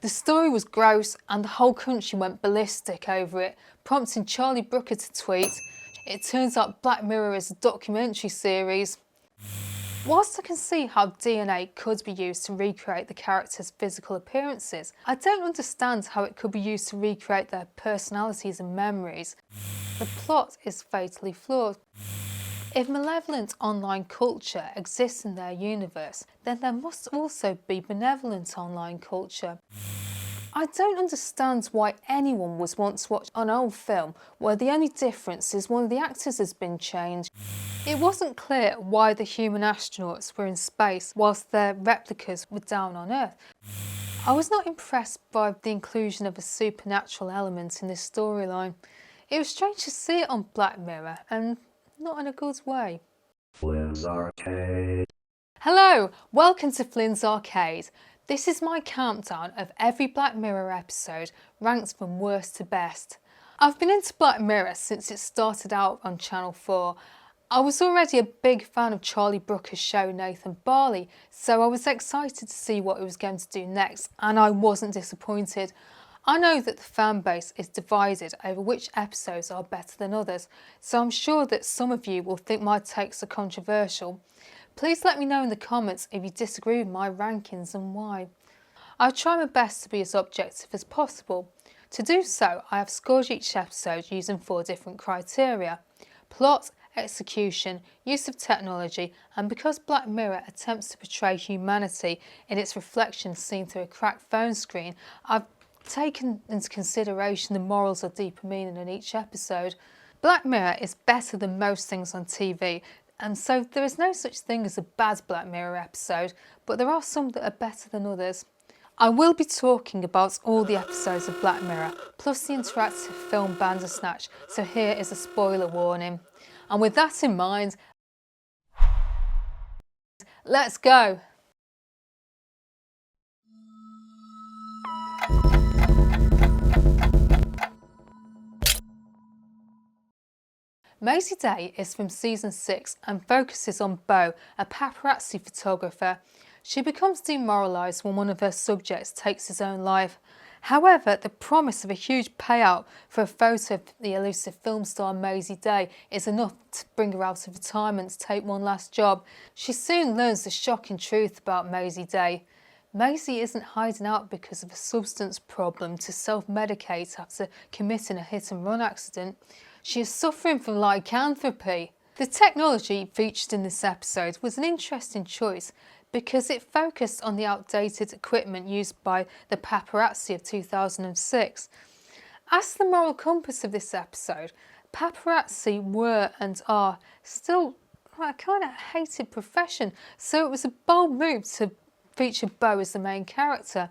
The story was gross and the whole country went ballistic over it, prompting Charlie Brooker to tweet, "It turns out Black Mirror is a documentary series." Whilst I can see how DNA could be used to recreate the characters' physical appearances, I don't understand how it could be used to recreate their personalities and memories. The plot is fatally flawed. If malevolent online culture exists in their universe, then there must also be benevolent online culture. I don't understand why anyone would want to watch an old film where the only difference is one of the actors has been changed. It wasn't clear why the human astronauts were in space whilst their replicas were down on Earth. I was not impressed by the inclusion of a supernatural element in this storyline. It was strange to see it on Black Mirror, and not in a good way. Flynn's Arcade. Hello, welcome to Flynn's Arcade. This is my countdown of every Black Mirror episode, ranked from worst to best. I've been into Black Mirror since it started out on Channel 4. I was already a big fan of Charlie Brooker's show Nathan Barley, so I was excited to see what it was going to do next, and I wasn't disappointed. I know that the fan base is divided over which episodes are better than others, so I'm sure that some of you will think my takes are controversial. Please let me know in the comments if you disagree with my rankings and why. I'll try my best to be as objective as possible. To do so, I have scored each episode using 4 different criteria: plot, execution, use of technology, and because Black Mirror attempts to portray humanity in its reflection seen through a cracked phone screen, I've taken into consideration the morals or deeper meaning in each episode. Black Mirror is better than most things on TV, and so there is no such thing as a bad Black Mirror episode, but there are some that are better than others. I will be talking about all the episodes of Black Mirror, plus the interactive film Bandersnatch, so here is a spoiler warning. And with that in mind, let's go! Maisie Day is from season 6 and focuses on Beau, a paparazzi photographer. She becomes demoralised when one of her subjects takes his own life. However, the promise of a huge payout for a photo of the elusive film star Maisie Day is enough to bring her out of retirement to take one last job. She soon learns the shocking truth about Maisie Day. Maisie isn't hiding out because of a substance problem to self-medicate after committing a hit-and-run accident. She is suffering from lycanthropy. The technology featured in this episode was an interesting choice because it focused on the outdated equipment used by the paparazzi of 2006. As the moral compass of this episode, paparazzi were and are still a kind of hated profession, so it was a bold move to feature Beau as the main character.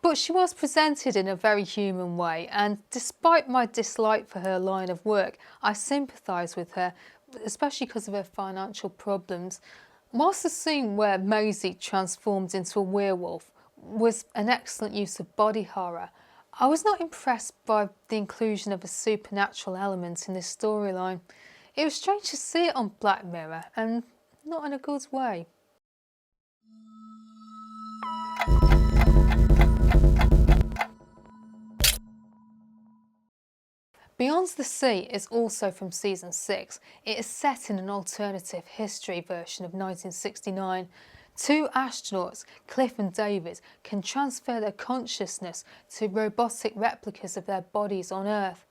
But she was presented in a very human way, and despite my dislike for her line of work, I sympathise with her, especially because of her financial problems. Whilst the scene where Maisie transformed into a werewolf was an excellent use of body horror, I was not impressed by the inclusion of a supernatural element in this storyline. It was strange to see it on Black Mirror, and not in a good way. Beyond the Sea is also from season 6. It is set in an alternative history version of 1969. 2 astronauts, Cliff and David, can transfer their consciousness to robotic replicas of their bodies on Earth.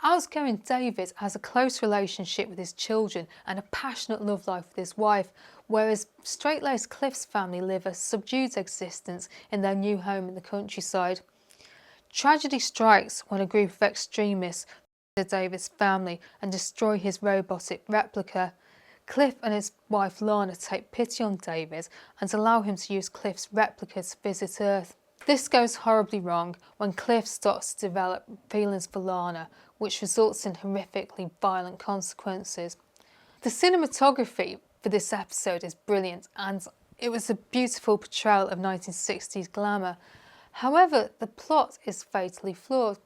Outgoing David has a close relationship with his children and a passionate love life with his wife, whereas straight-laced Cliff's family live a subdued existence in their new home in the countryside. Tragedy strikes when a group of extremists murder David's family and destroy his robotic replica. Cliff and his wife Lana take pity on David and allow him to use Cliff's replica to visit Earth. This goes horribly wrong when Cliff starts to develop feelings for Lana, which results in horrifically violent consequences. The cinematography for this episode is brilliant, and it was a beautiful portrayal of 1960s glamour. However, the plot is fatally flawed.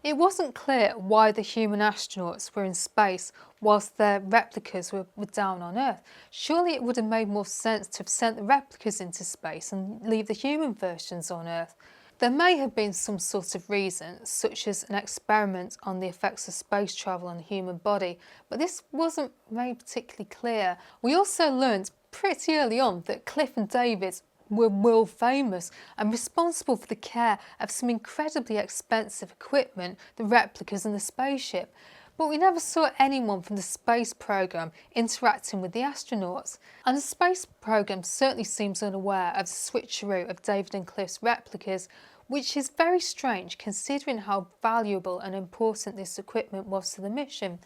It wasn't clear why the human astronauts were in space whilst their replicas were down on Earth. Surely it would have made more sense to have sent the replicas into space and leave the human versions on Earth. There may have been some sort of reason, such as an experiment on the effects of space travel on the human body, but this wasn't made particularly clear. We also learned pretty early on that Cliff and David were world famous and responsible for the care of some incredibly expensive equipment, the replicas and the spaceship. But we never saw anyone from the space program interacting with the astronauts. And the space program certainly seems unaware of the switcheroo of David and Cliff's replicas, which is very strange considering how valuable and important this equipment was to the mission.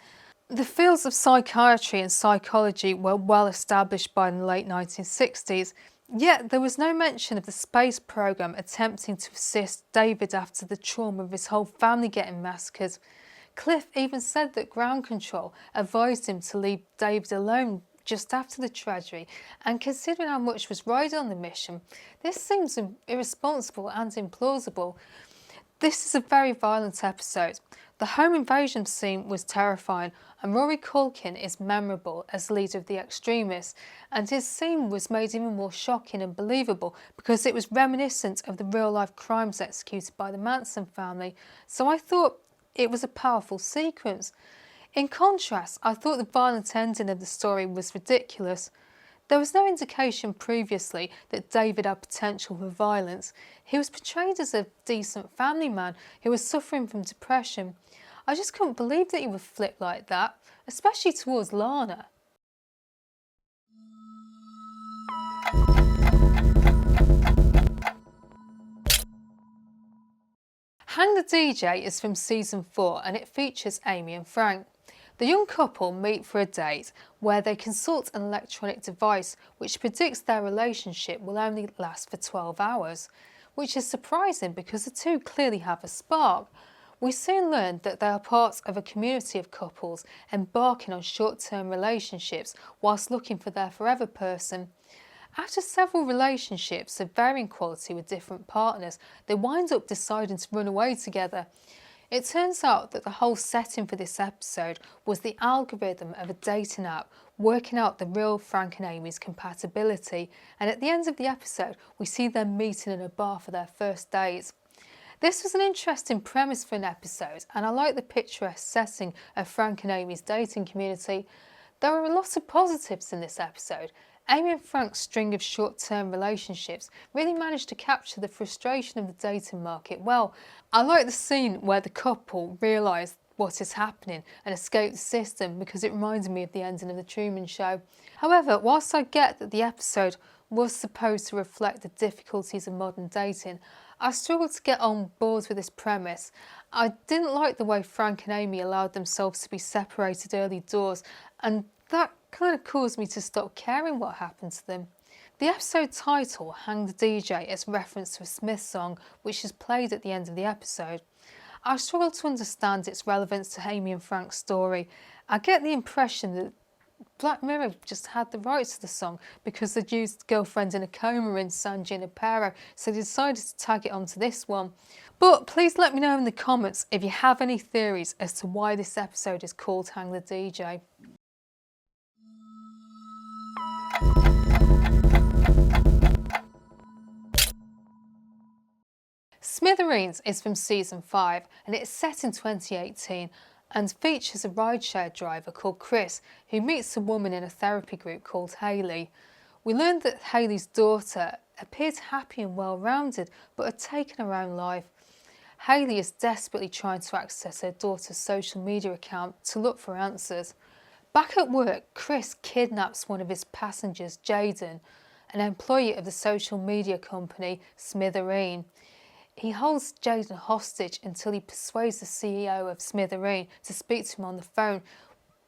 The fields of psychiatry and psychology were well established by the late 1960s, yet there was no mention of the space program attempting to assist David after the trauma of his whole family getting massacred. Cliff even said that ground control advised him to leave David alone just after the tragedy, and considering how much was riding on the mission, this seems irresponsible and implausible. This is a very violent episode. The home invasion scene was terrifying, and Rory Culkin is memorable as leader of the extremists, and his scene was made even more shocking and believable because it was reminiscent of the real-life crimes executed by the Manson family, so I thought it was a powerful sequence. In contrast, I thought the violent ending of the story was ridiculous. There was no indication previously that David had potential for violence. He was portrayed as a decent family man who was suffering from depression. I just couldn't believe that he would flip like that, especially towards Lana. Hang the DJ is from season 4 and it features Amy and Frank. The young couple meet for a date where they consult an electronic device which predicts their relationship will only last for 12 hours, which is surprising because the two clearly have a spark. We soon learn that they are part of a community of couples embarking on short-term relationships whilst looking for their forever person. After several relationships of varying quality with different partners, they wind up deciding to run away together. It turns out that the whole setting for this episode was the algorithm of a dating app working out the real Frank and Amy's compatibility, and at the end of the episode we see them meeting in a bar for their first date. This was an interesting premise for an episode, and I like the picturesque setting of Frank and Amy's dating community. There are a lot of positives in this episode. Amy and Frank's string of short-term relationships really managed to capture the frustration of the dating market well. I like the scene where the couple realise what is happening and escape the system because it reminded me of the ending of The Truman Show. However, whilst I get that the episode was supposed to reflect the difficulties of modern dating, I struggled to get on board with this premise. I didn't like the way Frank and Amy allowed themselves to be separated early doors, and that kind of caused me to stop caring what happened to them. The episode title, Hang the DJ, is reference to a Smith song which is played at the end of the episode. I struggle to understand its relevance to Amy and Frank's story. I get the impression that Black Mirror just had the rights to the song because they'd used Girlfriend in a Coma in San Junipero, so they decided to tag it onto this one. But please let me know in the comments if you have any theories as to why this episode is called Hang the DJ. Smithereens is from season 5 and it's set in 2018 and features a rideshare driver called Chris who meets a woman in a therapy group called Hayley. We learned that Hayley's daughter appeared happy and well-rounded but had taken her own life. Hayley is desperately trying to access her daughter's social media account to look for answers. Back at work, Chris kidnaps one of his passengers, Jaden, an employee of the social media company Smithereen. He holds Jaden hostage until he persuades the CEO of Smithereen to speak to him on the phone.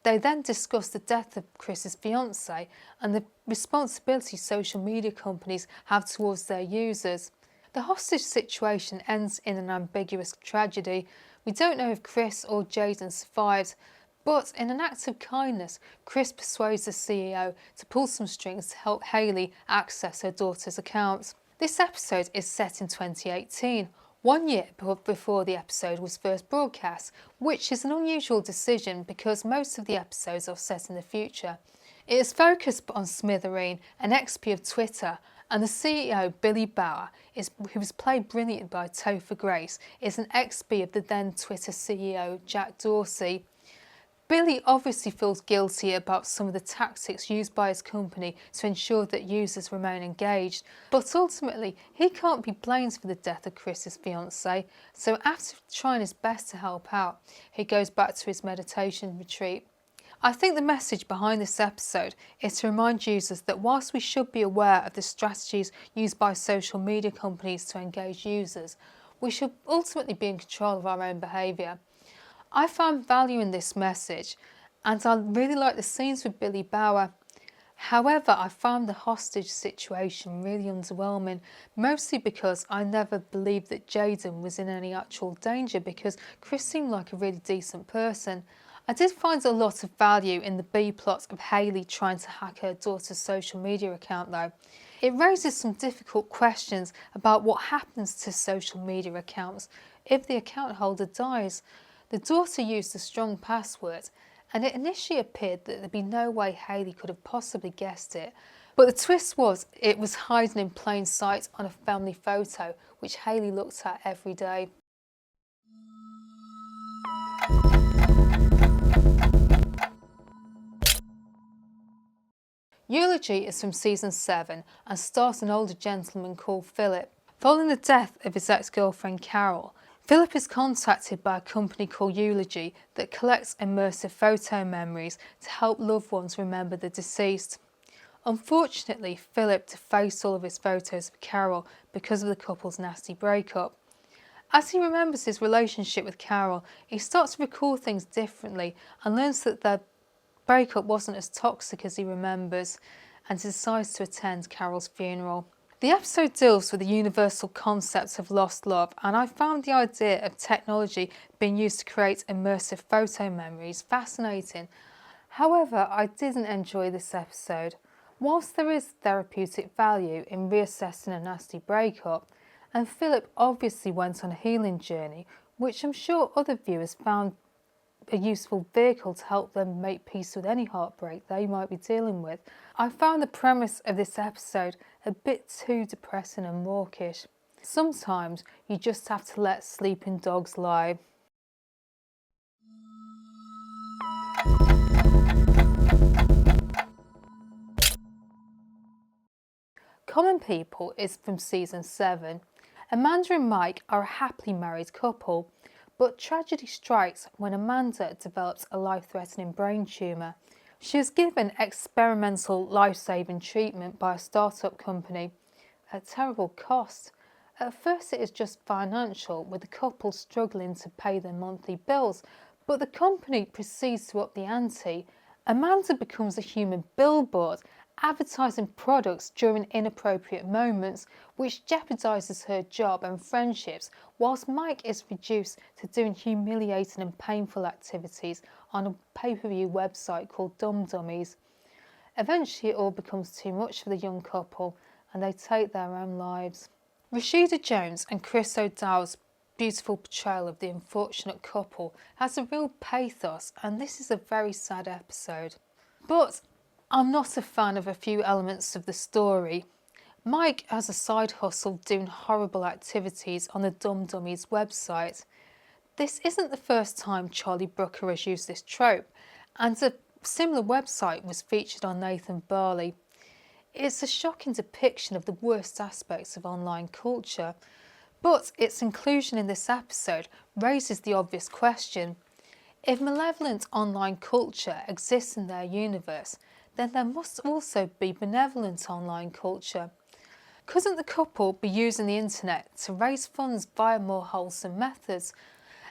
They then discuss the death of Chris's fiancée and the responsibility social media companies have towards their users. The hostage situation ends in an ambiguous tragedy. We don't know if Chris or Jaden survived, but in an act of kindness, Chris persuades the CEO to pull some strings to help Hayley access her daughter's account. This episode is set in 2018, 1 year before the episode was first broadcast, which is an unusual decision because most of the episodes are set in the future. It is focused on Smithereen, an XP of Twitter, And the CEO, Billy Bauer, who was played brilliantly by Topher Grace, is an ex-B of the then Twitter CEO, Jack Dorsey. Billy obviously feels guilty about some of the tactics used by his company to ensure that users remain engaged, but ultimately he can't be blamed for the death of Chris's fiancée, so after trying his best to help out, he goes back to his meditation retreat. I think the message behind this episode is to remind users that whilst we should be aware of the strategies used by social media companies to engage users, we should ultimately be in control of our own behaviour. I found value in this message, and I really like the scenes with Billy Bauer. However, I found the hostage situation really underwhelming, mostly because I never believed that Jaden was in any actual danger because Chris seemed like a really decent person. I did find a lot of value in the B-plot of Hayley trying to hack her daughter's social media account though. It raises some difficult questions about what happens to social media accounts if the account holder dies. The daughter used a strong password, and it initially appeared that there'd be no way Hayley could have possibly guessed it. But the twist was it was hiding in plain sight on a family photo, which Hayley looked at every day. Eulogy is from season 7 and stars an older gentleman called Philip. Following the death of his ex-girlfriend Carol, Philip is contacted by a company called Eulogy that collects immersive photo memories to help loved ones remember the deceased. Unfortunately, Philip defaced all of his photos of Carol because of the couple's nasty breakup. As he remembers his relationship with Carol, he starts to recall things differently and learns that their breakup wasn't as toxic as he remembers, and decides to attend Carol's funeral. The episode deals with the universal concept of lost love, and I found the idea of technology being used to create immersive photo memories fascinating. However, I didn't enjoy this episode. Whilst there is therapeutic value in reassessing a nasty breakup, and Philip obviously went on a healing journey, which I'm sure other viewers found a useful vehicle to help them make peace with any heartbreak they might be dealing with, I found the premise of this episode a bit too depressing and mawkish. Sometimes you just have to let sleeping dogs lie. Common People is from season 7. Amanda and Mike are a happily married couple, but tragedy strikes when Amanda develops a life-threatening brain tumour. She is given experimental life-saving treatment by a start-up company at terrible cost. At first it is just financial, with the couple struggling to pay their monthly bills, but the company proceeds to up the ante. Amanda becomes a human billboard, advertising products during inappropriate moments, which jeopardises her job and friendships, whilst Mike is reduced to doing humiliating and painful activities on a pay-per-view website called Dum Dummies. Eventually it all becomes too much for the young couple and they take their own lives. Rashida Jones and Chris O'Dowd's beautiful portrayal of the unfortunate couple has a real pathos, and this is a very sad episode. But I'm not a fan of a few elements of the story. Mike has a side hustle doing horrible activities on the Dum Dummies website. This isn't the first time Charlie Brooker has used this trope, and a similar website was featured on Nathan Barley. It's a shocking depiction of the worst aspects of online culture, but its inclusion in this episode raises the obvious question. If malevolent online culture exists in their universe, then there must also be benevolent online culture. Couldn't the couple be using the internet to raise funds via more wholesome methods?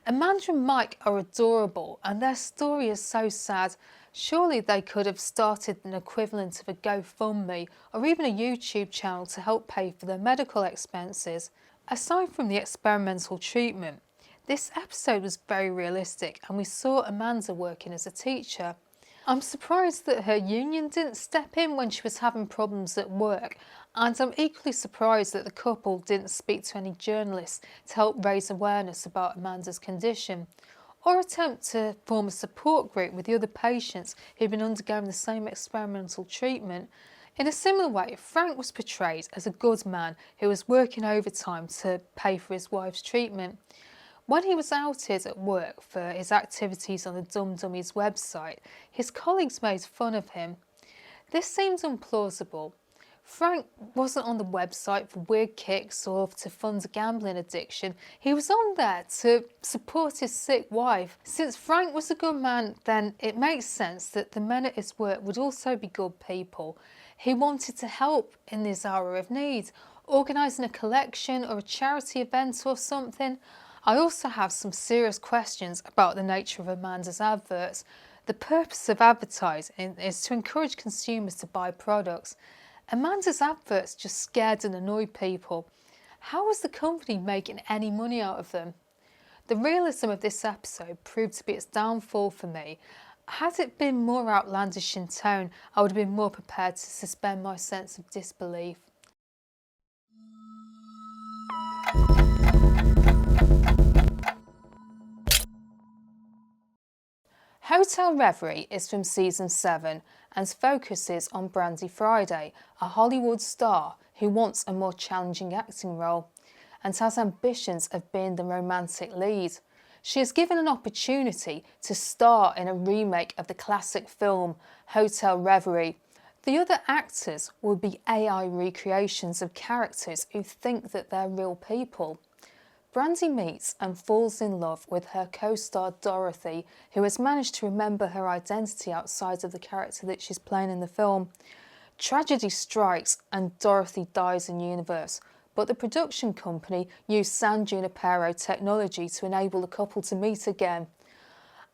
Amanda and Mike are adorable and their story is so sad. Surely they could have started an equivalent of a GoFundMe or even a YouTube channel to help pay for their medical expenses. Aside from the experimental treatment, this episode was very realistic and we saw Amanda working as a teacher. I'm surprised that her union didn't step in when she was having problems at work, and I'm equally surprised that the couple didn't speak to any journalists to help raise awareness about Amanda's condition, or attempt to form a support group with the other patients who've been undergoing the same experimental treatment. In a similar way, Frank was portrayed as a good man who was working overtime to pay for his wife's treatment. When he was outed at work for his activities on the Dumb Dummies website, his colleagues made fun of him. This seems implausible. Frank wasn't on the website for weird kicks or to fund a gambling addiction. He was on there to support his sick wife. Since Frank was a good man, then it makes sense that the men at his work would also be good people. He wanted to help in this hour of need, organising a collection or a charity event or something. I also have some serious questions about the nature of Amanda's adverts. The purpose of advertising is to encourage consumers to buy products. Amanda's adverts just scared and annoyed people. How was the company making any money out of them? The realism of this episode proved to be its downfall for me. Had it been more outlandish in tone, I would have been more prepared to suspend my sense of disbelief. Hotel Reverie is from season 7 and focuses on Brandy Friday, a Hollywood star who wants a more challenging acting role and has ambitions of being the romantic lead. She is given an opportunity to star in a remake of the classic film Hotel Reverie. The other actors will be AI recreations of characters who think that they're real people. Brandy meets and falls in love with her co-star Dorothy, who has managed to remember her identity outside of the character that she's playing in the film. Tragedy strikes and Dorothy dies in universe, but the production company used San Junipero technology to enable the couple to meet again.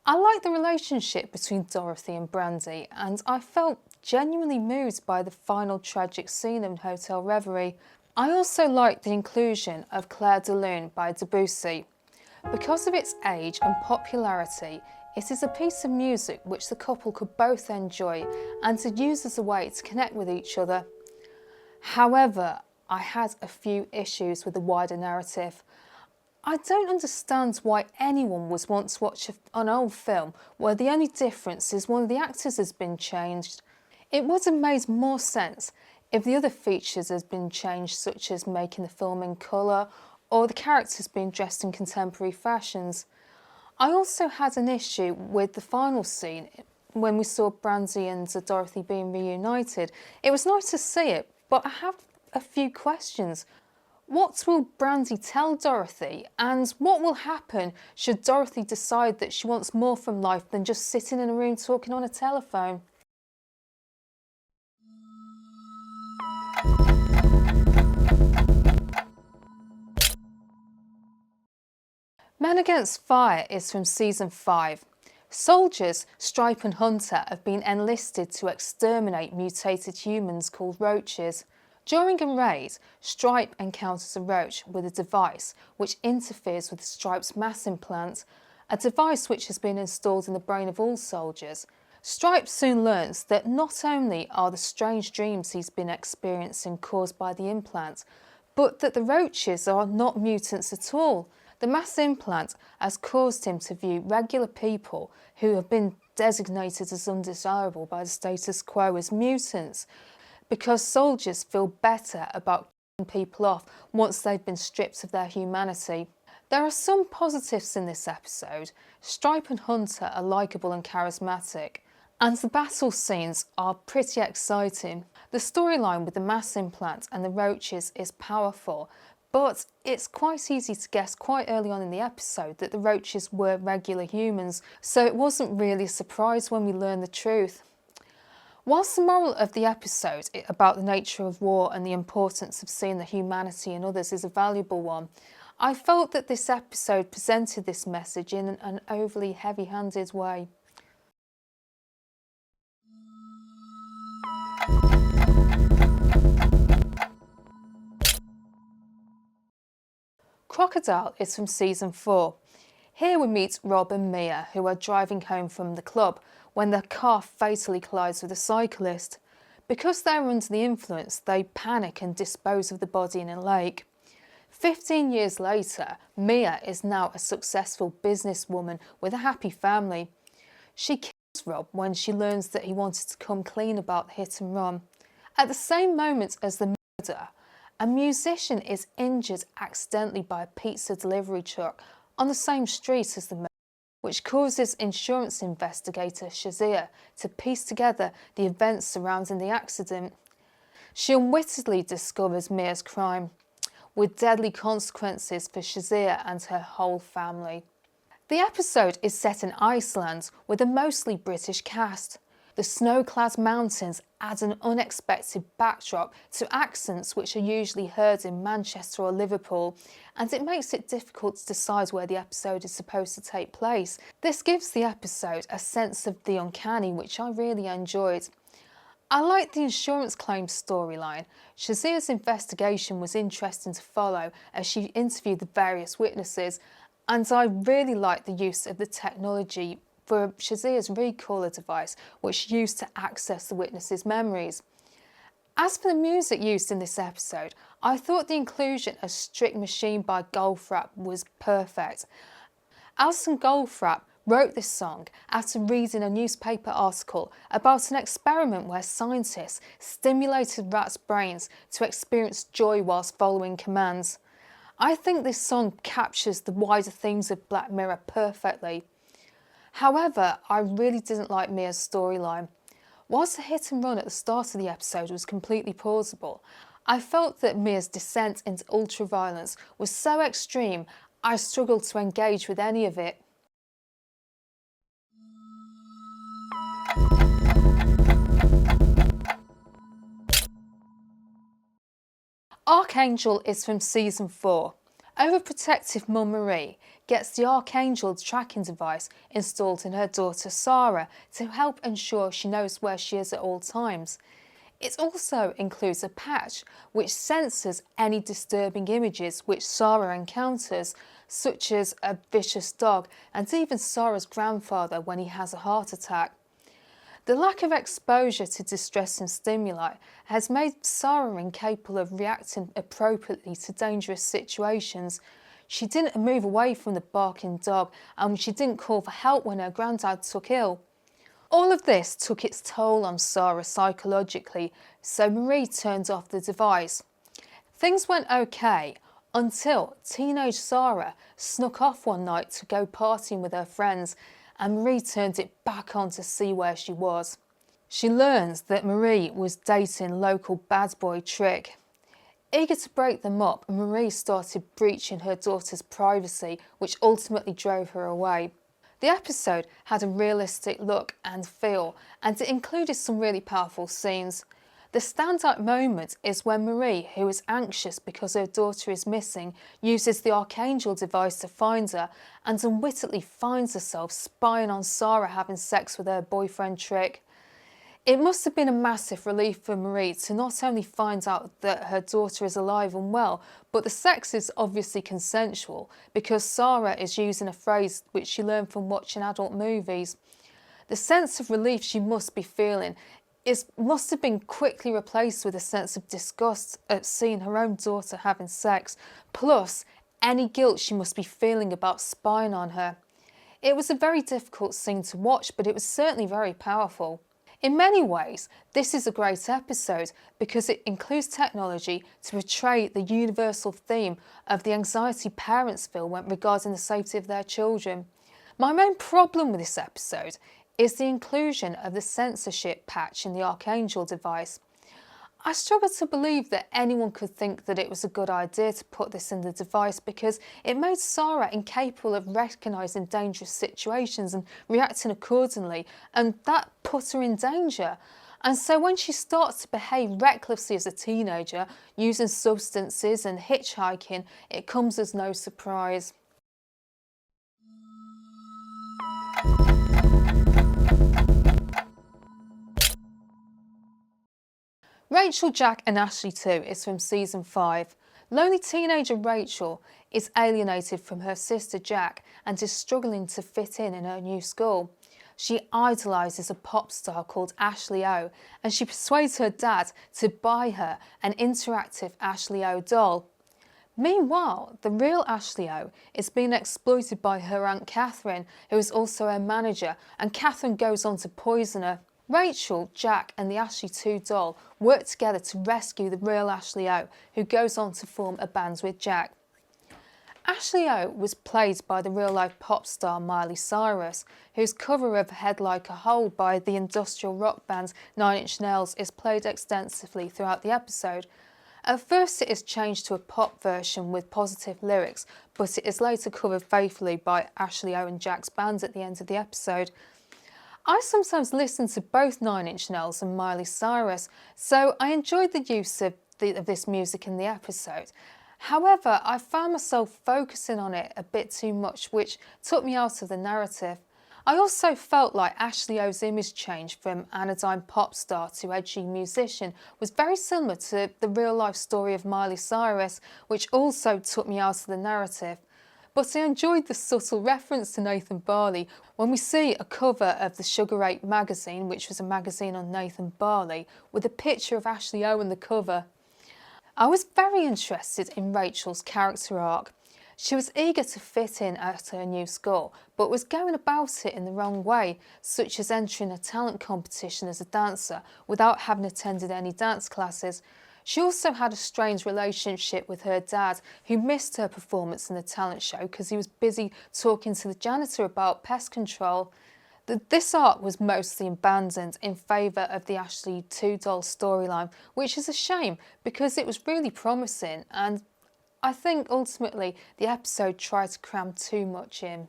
I like the relationship between Dorothy and Brandy, and I felt genuinely moved by the final tragic scene in Hotel Reverie. I also liked the inclusion of Clair de Lune by Debussy. Because of its age and popularity, it is a piece of music which the couple could both enjoy and to use as a way to connect with each other. However, I had a few issues with the wider narrative. I don't understand why anyone would want to watch an old film where the only difference is one of the actors has been changed. It would have made more sense if the other features had been changed, such as making the film in colour or the characters being dressed in contemporary fashions. I also had an issue with the final scene when we saw Brandy and Dorothy being reunited. It was nice to see it, but I have a few questions. What will Brandy tell Dorothy, and what will happen should Dorothy decide that she wants more from life than just sitting in a room talking on a telephone? Men Against Fire is from season 5. Soldiers, Stripe and Hunter have been enlisted to exterminate mutated humans called roaches. During a raid, Stripe encounters a roach with a device which interferes with Stripe's mass implant, a device which has been installed in the brain of all soldiers. Stripe soon learns that not only are the strange dreams he's been experiencing caused by the implant, but that the roaches are not mutants at all. The mass implant has caused him to view regular people who have been designated as undesirable by the status quo as mutants, because soldiers feel better about killing people off once they've been stripped of their humanity. There are some positives in this episode. Stripe and Hunter are likeable and charismatic, and the battle scenes are pretty exciting. The storyline with the mass implant and the roaches is powerful, but it's quite easy to guess quite early on in the episode that the roaches were regular humans, so it wasn't really a surprise when we learned the truth. Whilst the moral of the episode about the nature of war and the importance of seeing the humanity in others is a valuable one, I felt that this episode presented this message in an overly heavy-handed way. Crocodile is from season 4. Here we meet Rob and Mia, who are driving home from the club when their car fatally collides with a cyclist. Because they are under the influence, they panic and dispose of the body in a lake. 15 years later, Mia is now a successful businesswoman with a happy family. She kills Rob when she learns that he wanted to come clean about the hit and run. At the same moment as the murder, a musician is injured accidentally by a pizza delivery truck on the same street as the murder, which causes insurance investigator Shazia to piece together the events surrounding the accident. She unwittingly discovers Mia's crime, with deadly consequences for Shazia and her whole family. The episode is set in Iceland with a mostly British cast. The snow-clad mountains add an unexpected backdrop to accents which are usually heard in Manchester or Liverpool, and it makes it difficult to decide where the episode is supposed to take place. This gives the episode a sense of the uncanny, which I really enjoyed. I liked the insurance claims storyline. Shazia's investigation was interesting to follow as she interviewed the various witnesses, and I really liked the use of the technology for Shazia's recaller device, which she used to access the witnesses' memories. As for the music used in this episode, I thought the inclusion of Strict Machine by Goldfrapp was perfect. Alison Goldfrapp wrote this song after reading a newspaper article about an experiment where scientists stimulated rats' brains to experience joy whilst following commands. I think this song captures the wider themes of Black Mirror perfectly. However, I really didn't like Mia's storyline. Whilst the hit and run at the start of the episode was completely plausible, I felt that Mia's descent into ultraviolence was so extreme I struggled to engage with any of it. Arkangel is from season 4. Overprotective mum Marie gets the Arkangel tracking device installed in her daughter Sarah to help ensure she knows where she is at all times. It also includes a patch which censors any disturbing images which Sarah encounters, such as a vicious dog and even Sarah's grandfather when he has a heart attack. The lack of exposure to distressing stimuli has made Sarah incapable of reacting appropriately to dangerous situations. She didn't move away from the barking dog, and she didn't call for help when her granddad took ill. All of this took its toll on Sarah psychologically, so Marie turned off the device. Things went okay until teenage Sarah snuck off one night to go partying with her friends, and Marie turned it back on to see where she was. She learns that Marie was dating local bad boy Trick. Eager to break them up, Marie started breaching her daughter's privacy, which ultimately drove her away. The episode had a realistic look and feel, and it included some really powerful scenes. The standout moment is when Marie, who is anxious because her daughter is missing, uses the Arkangel device to find her and unwittingly finds herself spying on Sarah having sex with her boyfriend Trick. It must have been a massive relief for Marie to not only find out that her daughter is alive and well, but the sex is obviously consensual because Sarah is using a phrase which she learned from watching adult movies. The sense of relief she must be feeling must have been quickly replaced with a sense of disgust at seeing her own daughter having sex, plus any guilt she must be feeling about spying on her. It was a very difficult scene to watch, but it was certainly very powerful. In many ways, this is a great episode because it includes technology to portray the universal theme of the anxiety parents feel when regarding the safety of their children. My main problem with this episode is the inclusion of the censorship patch in the Arkangel device. I struggle to believe that anyone could think that it was a good idea to put this in the device because it made Sarah incapable of recognising dangerous situations and reacting accordingly, and that put her in danger. And so when she starts to behave recklessly as a teenager, using substances and hitchhiking, it comes as no surprise. Rachel, Jack and Ashley 2 is from season 5. Lonely teenager Rachel is alienated from her sister Jack and is struggling to fit in her new school. She idolises a pop star called Ashley O, and she persuades her dad to buy her an interactive Ashley O doll. Meanwhile, the real Ashley O is being exploited by her Aunt Catherine, who is also her manager, and Catherine goes on to poison her. Rachel, Jack and the Ashley 2 doll work together to rescue the real Ashley O, who goes on to form a band with Jack. Ashley O was played by the real-life pop star Miley Cyrus, whose cover of Head Like a Hole by the industrial rock band 9 Inch Nails is played extensively throughout the episode. At first it is changed to a pop version with positive lyrics, but it is later covered faithfully by Ashley O and Jack's band at the end of the episode. I sometimes listen to both 9 Inch Nails and Miley Cyrus, so I enjoyed the use of this music in the episode. However, I found myself focusing on it a bit too much, which took me out of the narrative. I also felt like Ashley O's image change from anodyne pop star to edgy musician was very similar to the real-life story of Miley Cyrus, which also took me out of the narrative. But I enjoyed the subtle reference to Nathan Barley when we see a cover of the Sugar 8 magazine, which was a magazine on Nathan Barley, with a picture of Ashley O on the cover. I was very interested in Rachel's character arc. She was eager to fit in at her new school, but was going about it in the wrong way, such as entering a talent competition as a dancer without having attended any dance classes. She also had a strange relationship with her dad, who missed her performance in the talent show because he was busy talking to the janitor about pest control. This arc was mostly abandoned in favour of the Ashley 2 doll storyline, which is a shame because it was really promising, and I think ultimately the episode tried to cram too much in.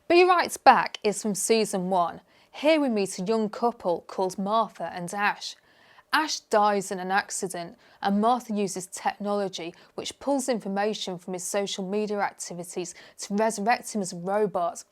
Be Right Back is from season 1. Here we meet a young couple called Martha and Ash. Ash dies in an accident and Martha uses technology which pulls information from his social media activities to resurrect him as a robot.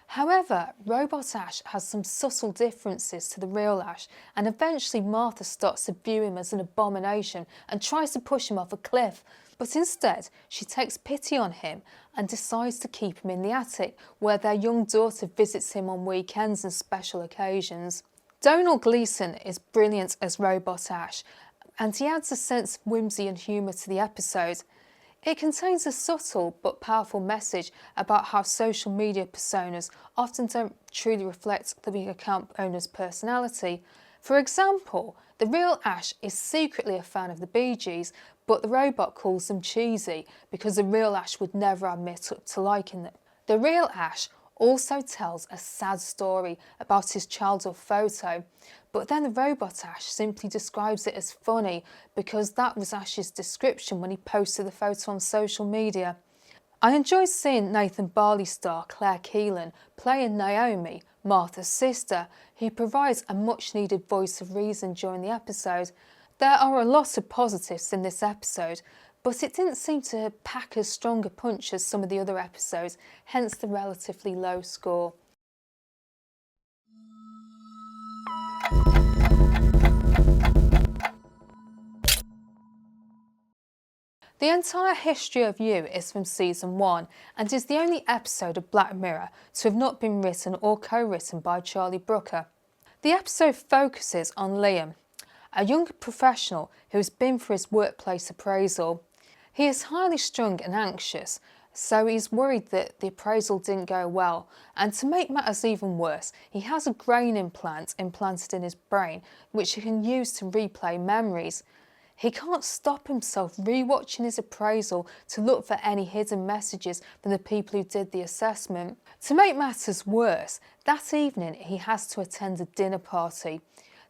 However, Robot Ash has some subtle differences to the real Ash, and eventually Martha starts to view him as an abomination and tries to push him off a cliff. But instead, she takes pity on him and decides to keep him in the attic, where their young daughter visits him on weekends and special occasions. Domhnall Gleeson is brilliant as Robot Ash, and he adds a sense of whimsy and humour to the episode. It contains a subtle but powerful message about how social media personas often don't truly reflect the big account owner's personality. For example, the real Ash is secretly a fan of the Bee Gees, but the robot calls them cheesy because the real Ash would never admit up to liking them. The real Ash also tells a sad story about his childhood photo, but then the Robot Ash simply describes it as funny because that was Ash's description when he posted the photo on social media. I enjoyed seeing Nathan Barley star Claire Keelan playing Naomi, Martha's sister, who provides a much needed voice of reason during the episode. There are a lot of positives in this episode, but it didn't seem to pack as strong a punch as some of the other episodes, hence the relatively low score. The entire history of You is from season 1 and is the only episode of Black Mirror to have not been written or co-written by Charlie Brooker. The episode focuses on Liam, a young professional who has been for his workplace appraisal. He is highly strung and anxious, so he's worried that the appraisal didn't go well, and to make matters even worse, he has a brain implant implanted in his brain which he can use to replay memories. He can't stop himself rewatching his appraisal to look for any hidden messages from the people who did the assessment. To make matters worse, that evening he has to attend a dinner party.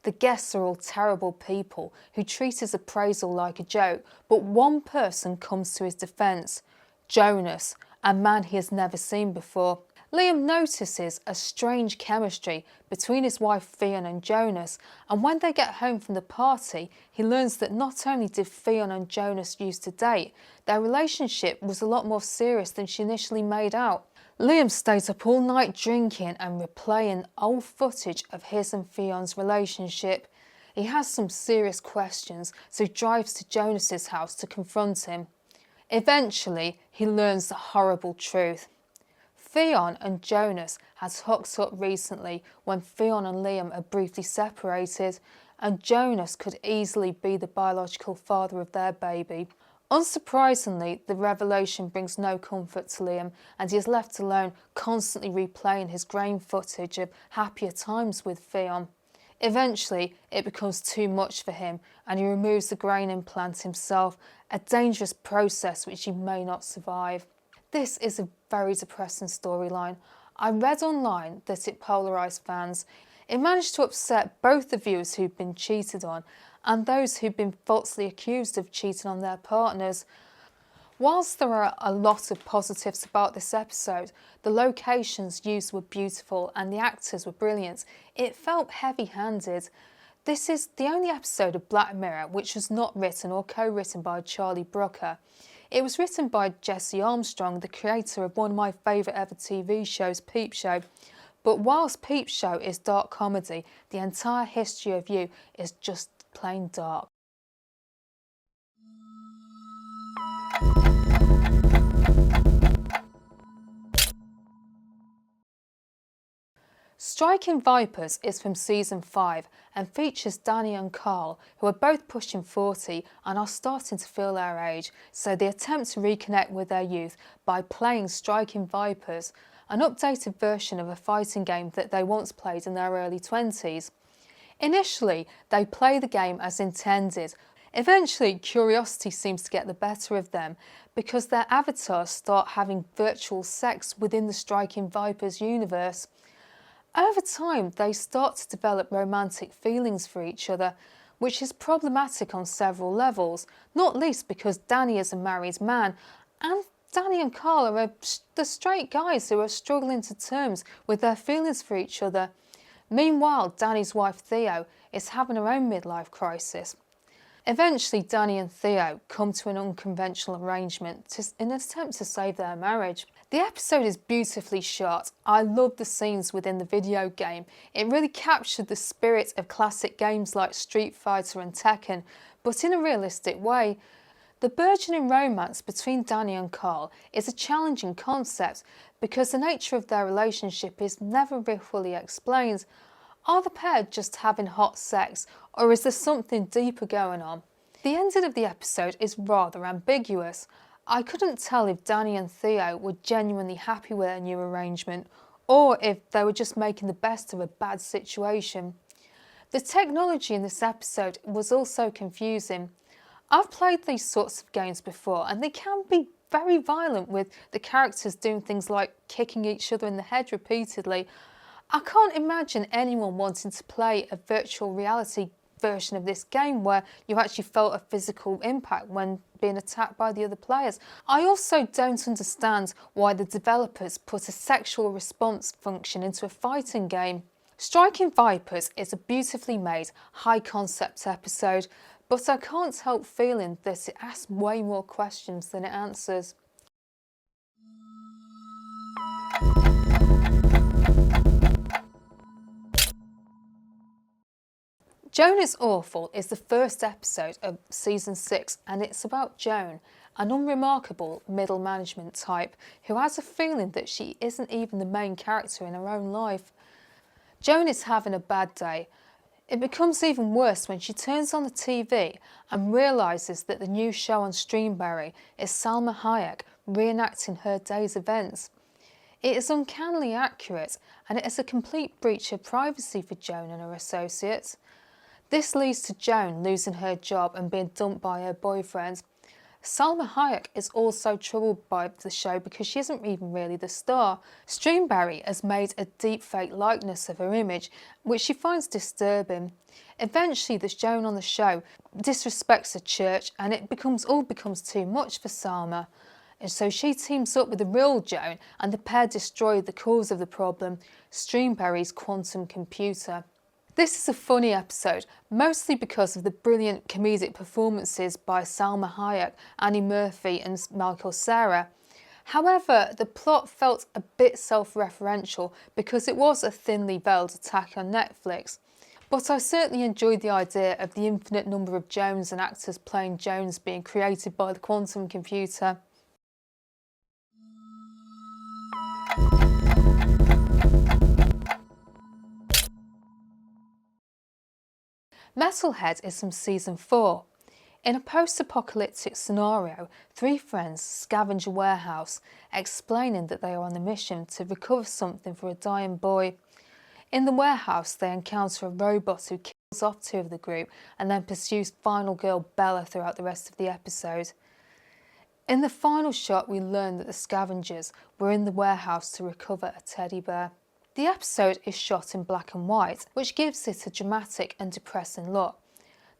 The guests are all terrible people who treat his appraisal like a joke, but one person comes to his defence: Jonas, a man he has never seen before. Liam notices a strange chemistry between his wife Fionn and Jonas, and when they get home from the party, he learns that not only did Fionn and Jonas used to date, their relationship was a lot more serious than she initially made out. Liam stays up all night drinking and replaying old footage of his and Fionn's relationship. He has some serious questions, so he drives to Jonas's house to confront him. Eventually, he learns the horrible truth. Fionn and Jonas has hooked up recently when Fionn and Liam are briefly separated, and Jonas could easily be the biological father of their baby. Unsurprisingly, the revelation brings no comfort to Liam, and he is left alone, constantly replaying his grain footage of happier times with Theon. Eventually, it becomes too much for him, and he removes the grain implant himself, a dangerous process which he may not survive. This is a very depressing storyline. I read online that it polarised fans. It managed to upset both the viewers who'd been cheated on and those who'd been falsely accused of cheating on their partners. Whilst there are a lot of positives about this episode, the locations used were beautiful and the actors were brilliant, it felt heavy-handed. This is the only episode of Black Mirror which was not written or co-written by Charlie Brooker. It was written by Jesse Armstrong, the creator of one of my favourite ever TV shows, Peep Show. But whilst Peep Show is dark comedy, the entire history of You is just plain dark. Striking Vipers is from season 5 and features Danny and Carl, who are both pushing 40 and are starting to feel their age, so they attempt to reconnect with their youth by playing Striking Vipers, an updated version of a fighting game that they once played in their early 20s. Initially, they play the game as intended. Eventually, curiosity seems to get the better of them because their avatars start having virtual sex within the Striking Vipers universe. Over time, they start to develop romantic feelings for each other, which is problematic on several levels, not least because Danny is a married man, and Danny and Carl are the straight guys who are struggling to terms with their feelings for each other. Meanwhile, Danny's wife Theo is having her own midlife crisis. Eventually, Danny and Theo come to an unconventional arrangement in an attempt to save their marriage. The episode is beautifully shot. I love the scenes within the video game. It really captured the spirit of classic games like Street Fighter and Tekken, but in a realistic way. The burgeoning romance between Danny and Carl is a challenging concept because the nature of their relationship is never really fully explained. Are the pair just having hot sex, or is there something deeper going on? The ending of the episode is rather ambiguous. I couldn't tell if Danny and Theo were genuinely happy with their new arrangement, or if they were just making the best of a bad situation. The technology in this episode was also confusing. I've played these sorts of games before and they can be very violent, with the characters doing things like kicking each other in the head repeatedly. I can't imagine anyone wanting to play a virtual reality version of this game where you actually felt a physical impact when being attacked by the other players. I also don't understand why the developers put a sexual response function into a fighting game. Striking Vipers is a beautifully made, high concept episode, but I can't help feeling that it asks way more questions than it answers. Joan Is Awful is the first episode of season 6, and it's about Joan, an unremarkable middle management type who has a feeling that she isn't even the main character in her own life. Joan is having a bad day. It becomes even worse when she turns on the TV and realises that the new show on Streamberry is Salma Hayek reenacting her day's events. It is uncannily accurate, and it is a complete breach of privacy for Joan and her associates. This leads to Joan losing her job and being dumped by her boyfriend. Salma Hayek is also troubled by the show because she isn't even really the star. Streamberry has made a deepfake likeness of her image, which she finds disturbing. Eventually, the Joan on the show disrespects the church, and it all becomes too much for Salma. And so she teams up with the real Joan, and the pair destroy the cause of the problem, Streamberry's quantum computer. This is a funny episode, mostly because of the brilliant comedic performances by Salma Hayek, Annie Murphy and Michael Cera. However, the plot felt a bit self-referential because it was a thinly veiled attack on Netflix. But I certainly enjoyed the idea of the infinite number of Joans and actors playing Joans being created by the quantum computer. Metalhead is from season 4. In a post-apocalyptic scenario, three friends scavenge a warehouse, explaining that they are on a mission to recover something for a dying boy. In the warehouse, they encounter a robot who kills off two of the group and then pursues final girl Bella throughout the rest of the episode. In the final shot, we learn that the scavengers were in the warehouse to recover a teddy bear. The episode is shot in black and white, which gives it a dramatic and depressing look.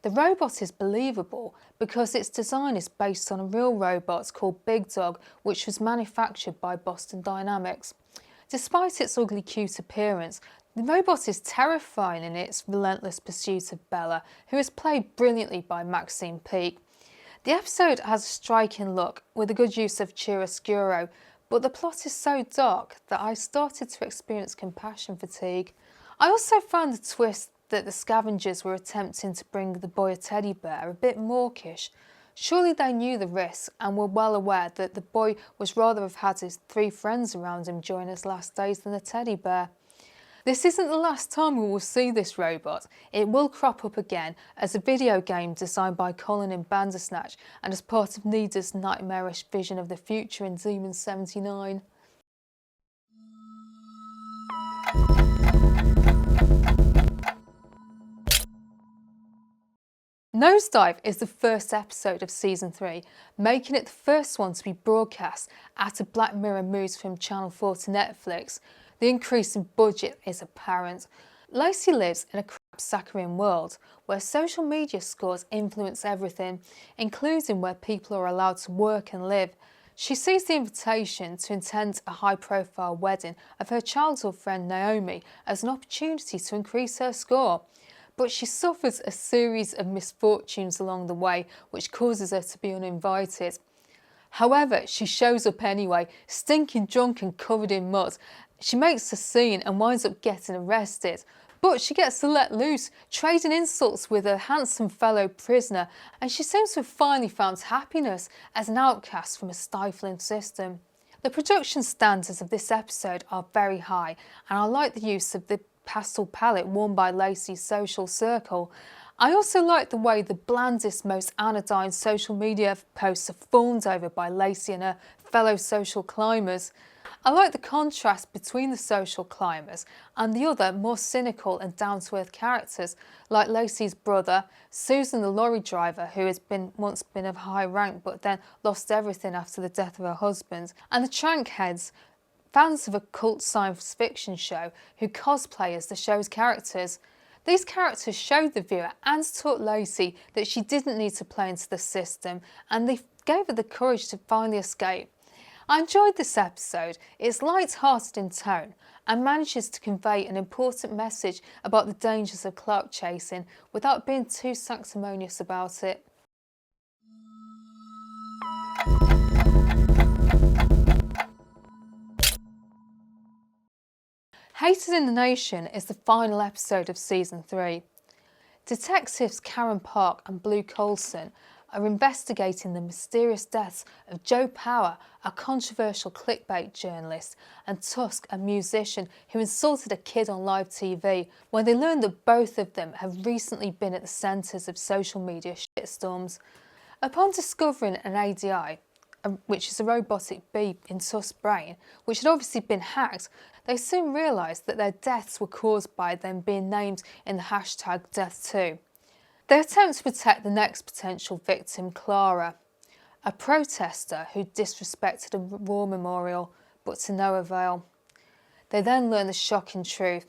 The robot is believable because its design is based on a real robot called Big Dog, which was manufactured by Boston Dynamics. Despite its ugly cute appearance, the robot is terrifying in its relentless pursuit of Bella, who is played brilliantly by Maxine Peake. The episode has a striking look with a good use of chiaroscuro, but the plot is so dark that I started to experience compassion fatigue. I also found the twist that the scavengers were attempting to bring the boy a teddy bear a bit mawkish. Surely they knew the risk and were well aware that the boy would rather have had his three friends around him during his last days than a teddy bear. This isn't the last time we will see this robot. It will crop up again as a video game designed by Colin in Bandersnatch and as part of Nida's nightmarish vision of the future in Demon 79. Nosedive is the first episode of Season 3, making it the first one to be broadcast after Black Mirror moves from Channel 4 to Netflix. The increase in budget is apparent. Lacey lives in a crap-saccharine world where social media scores influence everything, including where people are allowed to work and live. She sees the invitation to attend a high-profile wedding of her childhood friend Naomi as an opportunity to increase her score. But she suffers a series of misfortunes along the way, which causes her to be uninvited. However, she shows up anyway, stinking drunk and covered in mud. She makes a scene and winds up getting arrested. But she gets to let loose, trading insults with a handsome fellow prisoner, and she seems to have finally found happiness as an outcast from a stifling system. The production standards of this episode are very high, and I like the use of the pastel palette worn by Lacey's social circle. I also like the way the blandest, most anodyne social media posts are fawned over by Lacey and her fellow social climbers. I like the contrast between the social climbers and the other, more cynical and down-to-earth characters, like Lacey's brother, Susan the lorry driver, who has once been of high rank but then lost everything after the death of her husband, and the Trankheads, fans of a cult science fiction show who cosplay as the show's characters. These characters showed the viewer and taught Lacey that she didn't need to play into the system, and they gave her the courage to finally escape. I enjoyed this episode. It's light-hearted in tone and manages to convey an important message about the dangers of clout chasing without being too sanctimonious about it. Hated in the Nation is the final episode of Season 3. Detectives Karen Park and Blue Coulson are investigating the mysterious deaths of Joe Power, a controversial clickbait journalist, and Tusk, a musician who insulted a kid on live TV, when they learn that both of them have recently been at the centres of social media shitstorms. Upon discovering an ADI, which is a robotic bee in Tusk's brain, which had obviously been hacked, they soon realised that their deaths were caused by them being named in the hashtag #DeathToo. They attempt to protect the next potential victim, Clara, a protester who disrespected a war memorial, but to no avail. They then learn the shocking truth.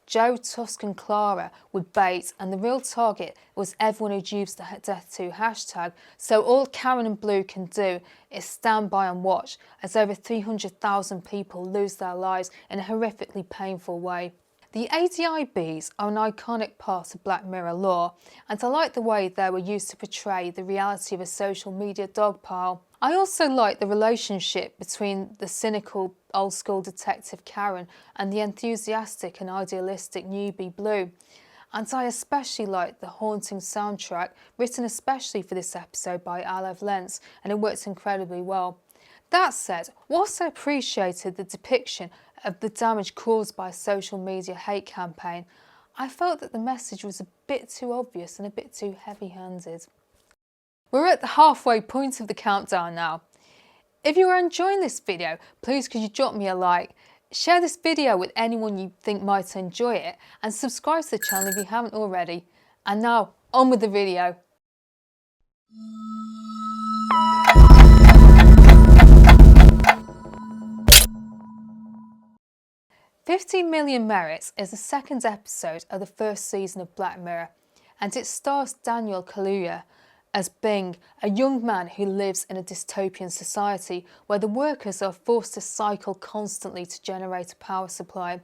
Joe, Tusk and Clara were bait, and the real target was everyone who'd used the #DeathToo hashtag, so all Karen and Blue can do is stand by and watch as over 300,000 people lose their lives in a horrifically painful way. The ADI bees are an iconic part of Black Mirror lore, and I like the way they were used to portray the reality of a social media dogpile. I also like the relationship between the cynical, old-school detective Karen and the enthusiastic and idealistic newbie Blue. And I especially like the haunting soundtrack, written especially for this episode by Alev Lentz, and it works incredibly well. That said, whilst I appreciated the depiction of the damage caused by a social media hate campaign, I felt that the message was a bit too obvious and a bit too heavy-handed. We're at the halfway point of the countdown now. If you are enjoying this video, please could you drop me a like, share this video with anyone you think might enjoy it, and subscribe to the channel if you haven't already. And now, on with the video. "15 Million Merits" is the second episode of the first season of Black Mirror, and it stars Daniel Kaluuya as Bing, a young man who lives in a dystopian society where the workers are forced to cycle constantly to generate a power supply.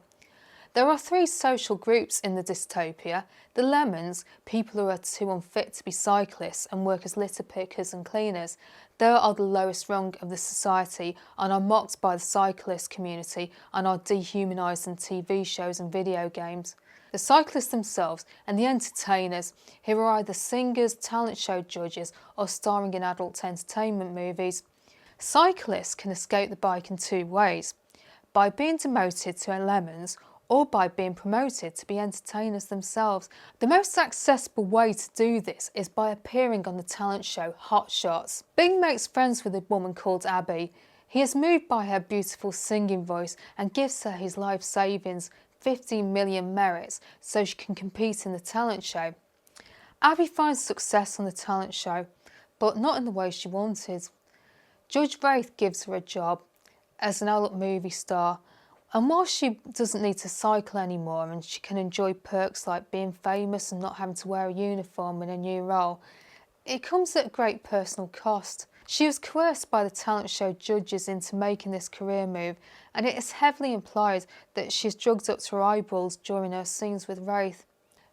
There are three social groups in the dystopia: the Lemons, people who are too unfit to be cyclists and work as litter pickers and cleaners. They are the lowest rung of the society and are mocked by the cyclist community and are dehumanised in TV shows and video games. The cyclists themselves and the entertainers, who are either singers, talent show judges or starring in adult entertainment movies. Cyclists can escape the bike in two ways: by being demoted to lemons or by being promoted to be entertainers themselves. The most accessible way to do this is by appearing on the talent show Hot Shots. Bing makes friends with a woman called Abby. He is moved by her beautiful singing voice and gives her his life savings, 15 million merits, so she can compete in the talent show. Abby finds success on the talent show, but not in the way she wanted. Judge Wraith gives her a job as an adult movie star, and while she doesn't need to cycle anymore and she can enjoy perks like being famous and not having to wear a uniform in a new role, it comes at a great personal cost. She was coerced by the talent show judges into making this career move, and it is heavily implied that she's drugged up to her eyeballs during her scenes with Wraith.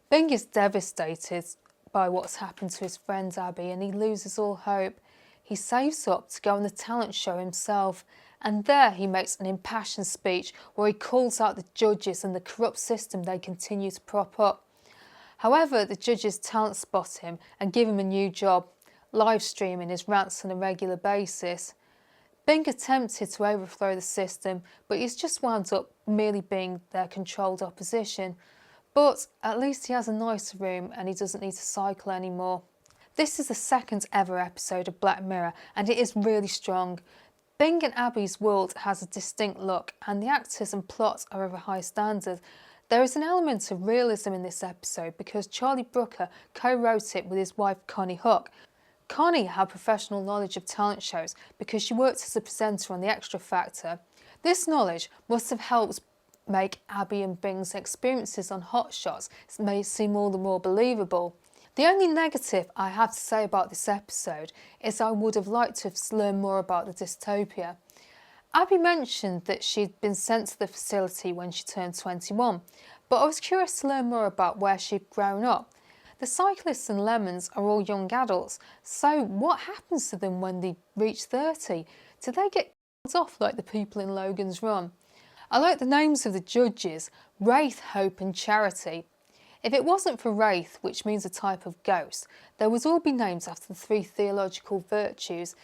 Bing is devastated by what's happened to his friend Abby, and he loses all hope. He saves up to go on the talent show himself, and there he makes an impassioned speech where he calls out the judges and the corrupt system they continue to prop up. However, the judges talent spot him and give him a new job: live streaming his rants on a regular basis. Bing attempted to overthrow the system, but he's just wound up merely being their controlled opposition. But at least he has a nicer room and he doesn't need to cycle anymore. This is the second ever episode of Black Mirror, and it is really strong. Bing and Abby's world has a distinct look, and the actors and plot are of a high standard. There is an element of realism in this episode because Charlie Brooker co-wrote it with his wife Connie Hook. Connie had professional knowledge of talent shows because she worked as a presenter on The Extra Factor. This knowledge must have helped make Abby and Bing's experiences on Hot Shots may seem all the more believable. The only negative I have to say about this episode is I would have liked to have learned more about the dystopia. Abby mentioned that she'd been sent to the facility when she turned 21, but I was curious to learn more about where she'd grown up. The cyclists and lemons are all young adults, so what happens to them when they reach 30? Do they get off like the people in Logan's Run? I like the names of the judges: Wraith, Hope and Charity. If it wasn't for Wraith, which means a type of ghost, they would all be named after the three theological virtues: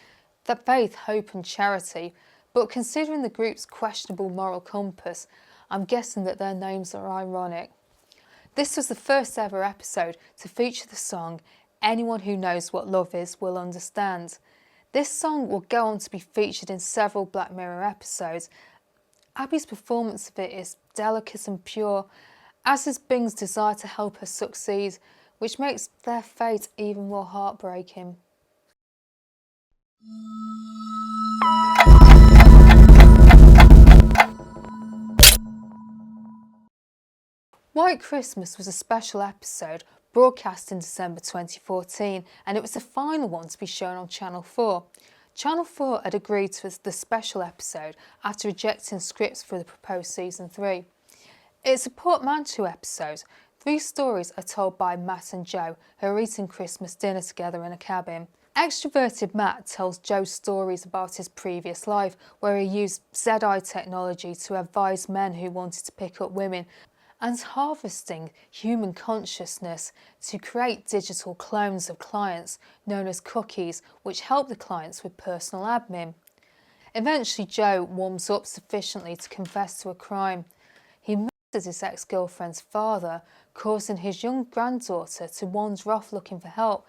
the faith, hope and charity. But considering the group's questionable moral compass, I'm guessing that their names are ironic. This was the first ever episode to feature the song "Anyone Who Knows What Love Is Will Understand." This song will go on to be featured in several Black Mirror episodes. Abby's performance of it is delicate and pure, as is Bing's desire to help her succeed, which makes their fate even more heartbreaking. White Christmas was a special episode broadcast in December 2014, and it was the final one to be shown on Channel 4. Channel 4 had agreed to the special episode after rejecting scripts for the proposed Season 3. It's a portmanteau episode. 3 stories are told by Matt and Joe, who are eating Christmas dinner together in a cabin. Extroverted Matt tells Joe stories about his previous life, where he used ZI technology to advise men who wanted to pick up women, and harvesting human consciousness to create digital clones of clients known as cookies, which help the clients with personal admin. Eventually, Joe warms up sufficiently to confess to a crime. He murders his ex-girlfriend's father, causing his young granddaughter to wander off looking for help,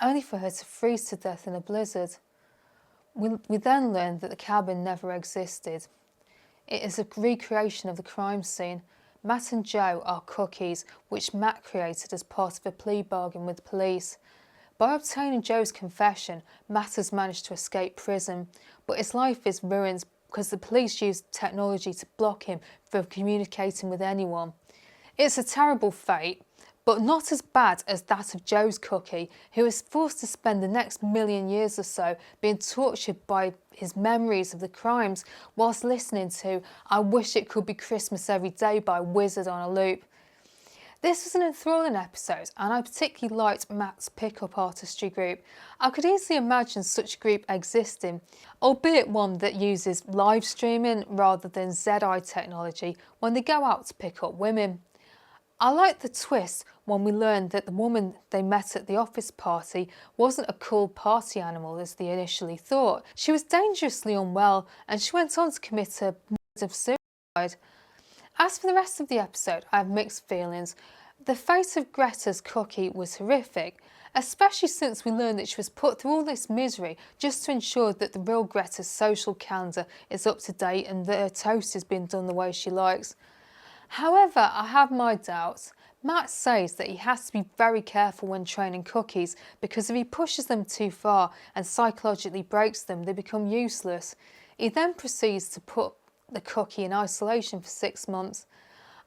only for her to freeze to death in a blizzard. We then learn that the cabin never existed. It is a recreation of the crime scene. Matt and Joe are cookies, which Matt created as part of a plea bargain with police. By obtaining Joe's confession, Matt has managed to escape prison, but his life is ruined because the police used technology to block him from communicating with anyone. It's a terrible fate, but not as bad as that of Joe's cookie, who is forced to spend the next million years or so being tortured by his memories of the crimes whilst listening to I Wish It Could Be Christmas Every Day by Wizard on a loop. This was an enthralling episode, and I particularly liked Matt's pickup artistry group. I could easily imagine such a group existing, albeit one that uses live streaming rather than ZI technology when they go out to pick up women. I liked the twist when we learned that the woman they met at the office party wasn't a cool party animal as they initially thought. She was dangerously unwell, and she went on to commit a murder of suicide. As for the rest of the episode, I have mixed feelings. The fate of Greta's cookie was horrific, especially since we learned that she was put through all this misery just to ensure that the real Greta's social calendar is up to date and that her toast is being done the way she likes. However, I have my doubts. Matt says that he has to be very careful when training cookies because if he pushes them too far and psychologically breaks them, they become useless. He then proceeds to put the cookie in isolation for 6 months.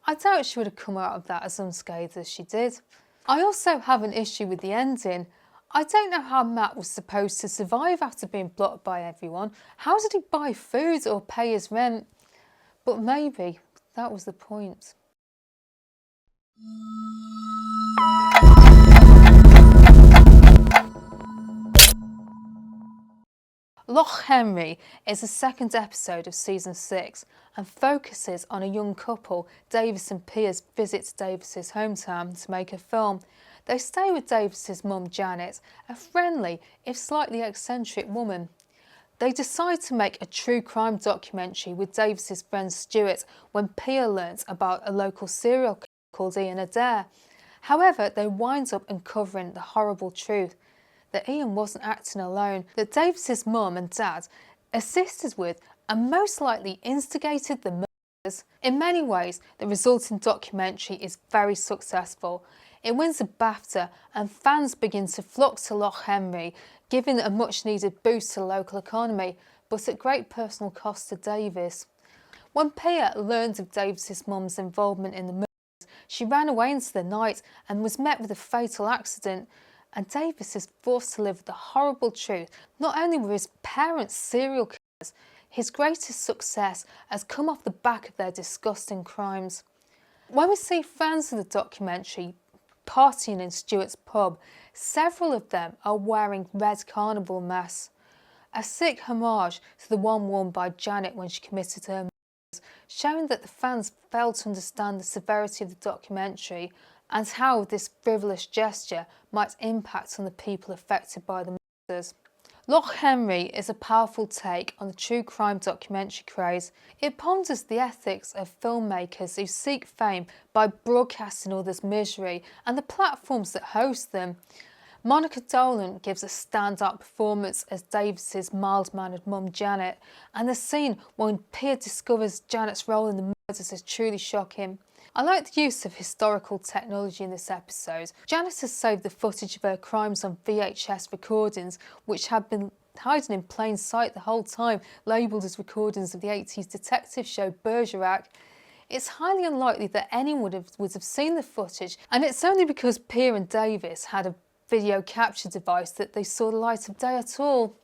I doubt she would have come out of that as unscathed as she did. I also have an issue with the ending. I don't know how Matt was supposed to survive after being blocked by everyone. How did he buy food or pay his rent? But maybe that was the point. Loch Henry is the second episode of season 6 and focuses on a young couple, Davis and Piers, visit Davis's hometown to make a film. They stay with Davis's mum Janet, a friendly, if slightly eccentric woman. They decide to make a true crime documentary with Davis's friend Stuart when Pia learns about a local serial killer called Ian Adair. However, they wind up uncovering the horrible truth that Ian wasn't acting alone, that Davis's mum and dad assisted with and most likely instigated the murders. In many ways, the resulting documentary is very successful. It wins a BAFTA and fans begin to flock to Loch Henry, giving a much needed boost to the local economy, but at great personal cost to Davis. When Pia learned of Davis's mum's involvement in the murders, she ran away into the night and was met with a fatal accident, and Davis is forced to live with the horrible truth. Not only were his parents serial killers, his greatest success has come off the back of their disgusting crimes. When we see fans of the documentary partying in Stuart's pub, several of them are wearing red carnival masks, a sick homage to the one worn by Janet when she committed her murders, showing that the fans failed to understand the severity of the documentary and how this frivolous gesture might impact on the people affected by the murders. Loch Henry is a powerful take on the true crime documentary craze. It ponders the ethics of filmmakers who seek fame by broadcasting others' misery and the platforms that host them. Monica Dolan gives a standout performance as Davis's mild-mannered mum Janet, and the scene when Pia discovers Janet's role in the murders is truly shocking. I like the use of historical technology in this episode. Janet has saved the footage of her crimes on VHS recordings, which had been hiding in plain sight the whole time, labelled as recordings of the 80s detective show Bergerac. It's highly unlikely that anyone would have seen the footage, and it's only because Pia and Davis had a video capture device that they saw the light of day at all.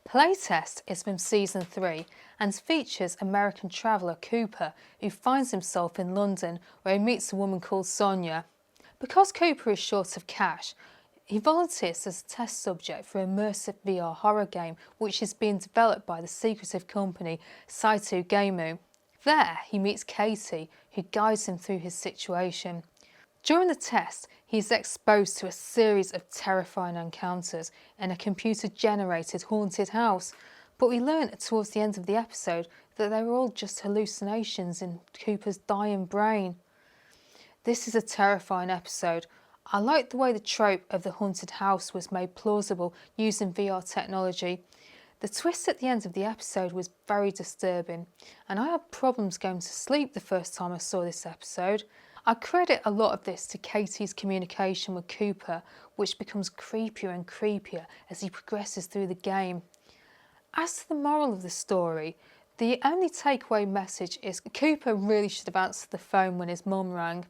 Playtest is from season 3 and features American traveller Cooper, who finds himself in London where he meets a woman called Sonia. Because Cooper is short of cash, he volunteers as a test subject for an immersive VR horror game which is being developed by the secretive company Saitu Gameu. There he meets Katie, who guides him through his situation. During the test, he is exposed to a series of terrifying encounters in a computer-generated haunted house. But we learn towards the end of the episode that they were all just hallucinations in Cooper's dying brain. This is a terrifying episode. I like the way the trope of the haunted house was made plausible using VR technology. The twist at the end of the episode was very disturbing, and I had problems going to sleep the first time I saw this episode. I credit a lot of this to Katie's communication with Cooper, which becomes creepier and creepier as he progresses through the game. As to the moral of the story, the only takeaway message is Cooper really should have answered the phone when his mum rang,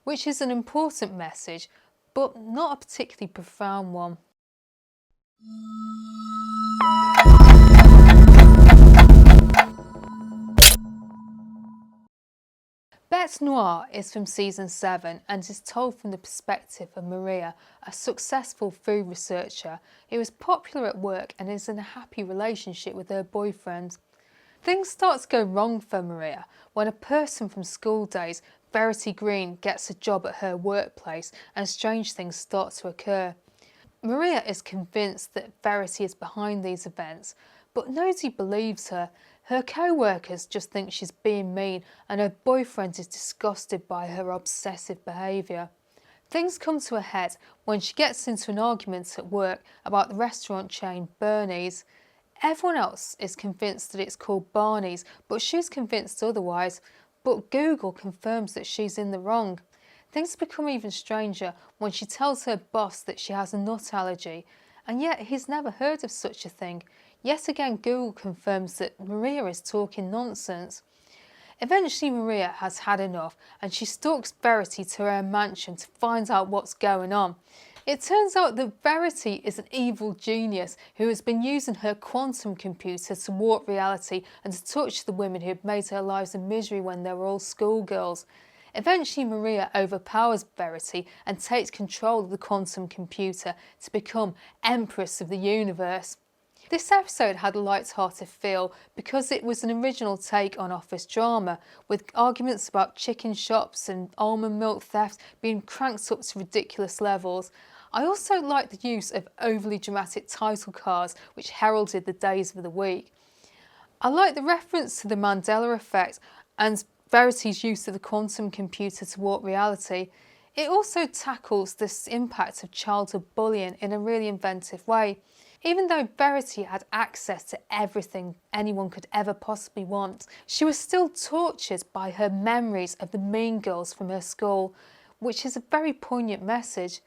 which is an important message, but not a particularly profound one. Bête Noire is from season 7 and is told from the perspective of Maria, a successful food researcher who is popular at work and is in a happy relationship with her boyfriend. Things start to go wrong for Maria when a person from school days, Verity Green, gets a job at her workplace and strange things start to occur. Maria is convinced that Verity is behind these events, but nobody believes her. Her co-workers just think she's being mean and her boyfriend is disgusted by her obsessive behaviour. Things come to a head when she gets into an argument at work about the restaurant chain Bernie's. Everyone else is convinced that it's called Barney's, but she's convinced otherwise. But Google confirms that she's in the wrong. Things become even stranger when she tells her boss that she has a nut allergy, and yet he's never heard of such a thing. Yet again, Google confirms that Maria is talking nonsense. Eventually, Maria has had enough and she stalks Verity to her mansion to find out what's going on. It turns out that Verity is an evil genius who has been using her quantum computer to warp reality and to touch the women who had made her lives a misery when they were all schoolgirls. Eventually, Maria overpowers Verity and takes control of the quantum computer to become Empress of the Universe. This episode had a light-hearted feel because it was an original take on office drama, with arguments about chicken shops and almond milk theft being cranked up to ridiculous levels. I also liked the use of overly dramatic title cards which heralded the days of the week. I like the reference to the Mandela effect and Verity's use of the quantum computer to warp reality. It also tackles this impact of childhood bullying in a really inventive way. Even though Verity had access to everything anyone could ever possibly want, she was still tortured by her memories of the mean girls from her school, which is a very poignant message.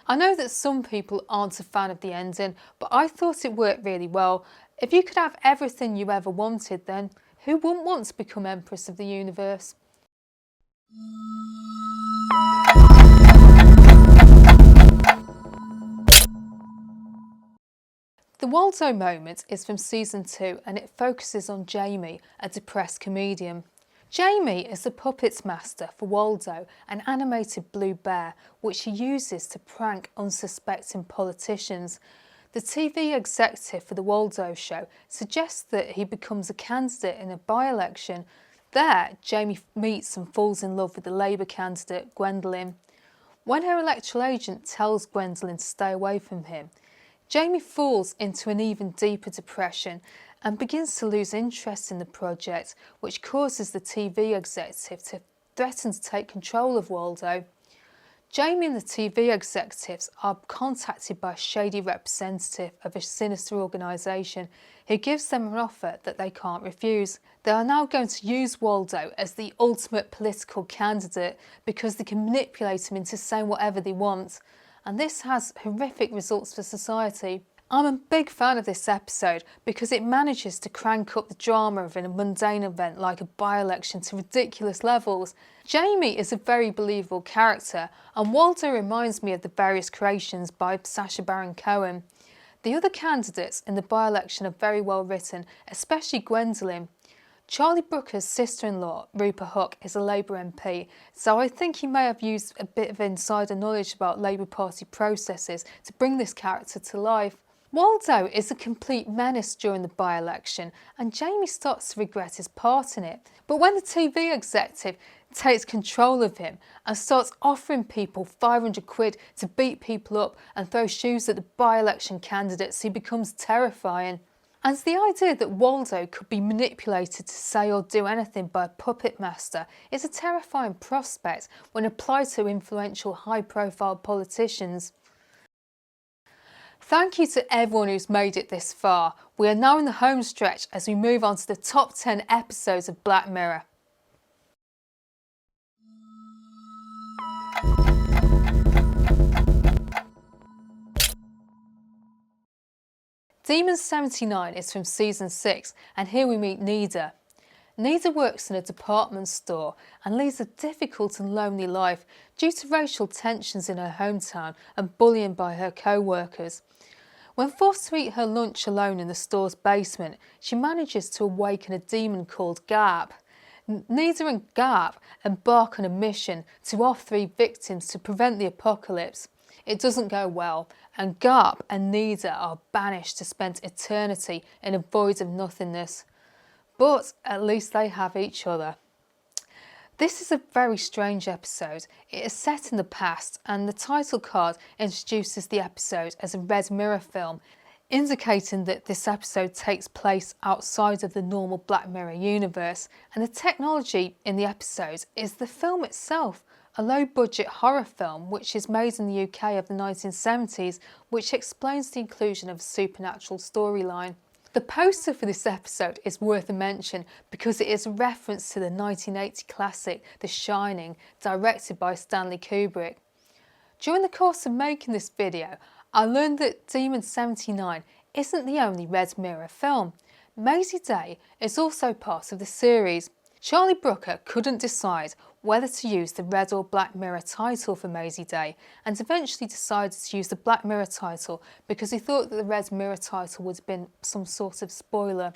I know that some people aren't a fan of the ending, but I thought it worked really well. If you could have everything you ever wanted, then who wouldn't want to become Empress of the Universe? The Waldo Moment is from season 2 and it focuses on Jamie, a depressed comedian. Jamie is the puppets master for Waldo, an animated blue bear which he uses to prank unsuspecting politicians. The TV executive for the Waldo show suggests that he becomes a candidate in a by-election. There, Jamie meets and falls in love with the Labour candidate, Gwendolyn. When her electoral agent tells Gwendolyn to stay away from him, Jamie falls into an even deeper depression and begins to lose interest in the project, which causes the TV executive to threaten to take control of Waldo. Jamie and the TV executives are contacted by a shady representative of a sinister organisation who gives them an offer that they can't refuse. They are now going to use Waldo as the ultimate political candidate because they can manipulate him into saying whatever they want. And this has horrific results for society. I'm a big fan of this episode because it manages to crank up the drama of a mundane event like a by-election to ridiculous levels. Jamie is a very believable character and Waldo reminds me of the various creations by Sacha Baron Cohen. The other candidates in the by-election are very well written, especially Gwendolyn. Charlie Brooker's sister-in-law, Rupa Huck, is a Labour MP, so I think he may have used a bit of insider knowledge about Labour Party processes to bring this character to life. Waldo is a complete menace during the by-election and Jamie starts to regret his part in it. But when the TV executive takes control of him and starts offering people 500 quid to beat people up and throw shoes at the by-election candidates, he becomes terrifying. And the idea that Waldo could be manipulated to say or do anything by a puppet master is a terrifying prospect when applied to influential high-profile politicians. Thank you to everyone who's made it this far. We are now in the home stretch as we move on to the top 10 episodes of Black Mirror. Demon 79 is from season 6, and here we meet Nida. Nida works in a department store and leads a difficult and lonely life due to racial tensions in her hometown and bullying by her co-workers. When forced to eat her lunch alone in the store's basement, she manages to awaken a demon called Garp. Nida and Garp embark on a mission to off 3 victims to prevent the apocalypse. It doesn't go well, and Garp and Nida are banished to spend eternity in a void of nothingness. But at least they have each other. This is a very strange episode. It is set in the past, and the title card introduces the episode as a Red Mirror film, indicating that this episode takes place outside of the normal Black Mirror universe, and the technology in the episode is the film itself, a low-budget horror film which is made in the UK of the 1970s, which explains the inclusion of a supernatural storyline. The poster for this episode is worth a mention because it is a reference to the 1980 classic The Shining, directed by Stanley Kubrick. During the course of making this video, I learned that Demon 79 isn't the only Red Mirror film. Maisie Day is also part of the series. Charlie Brooker couldn't decide whether to use the Red or Black Mirror title for Maisie Day, and eventually decided to use the Black Mirror title because he thought that the Red Mirror title would have been some sort of spoiler.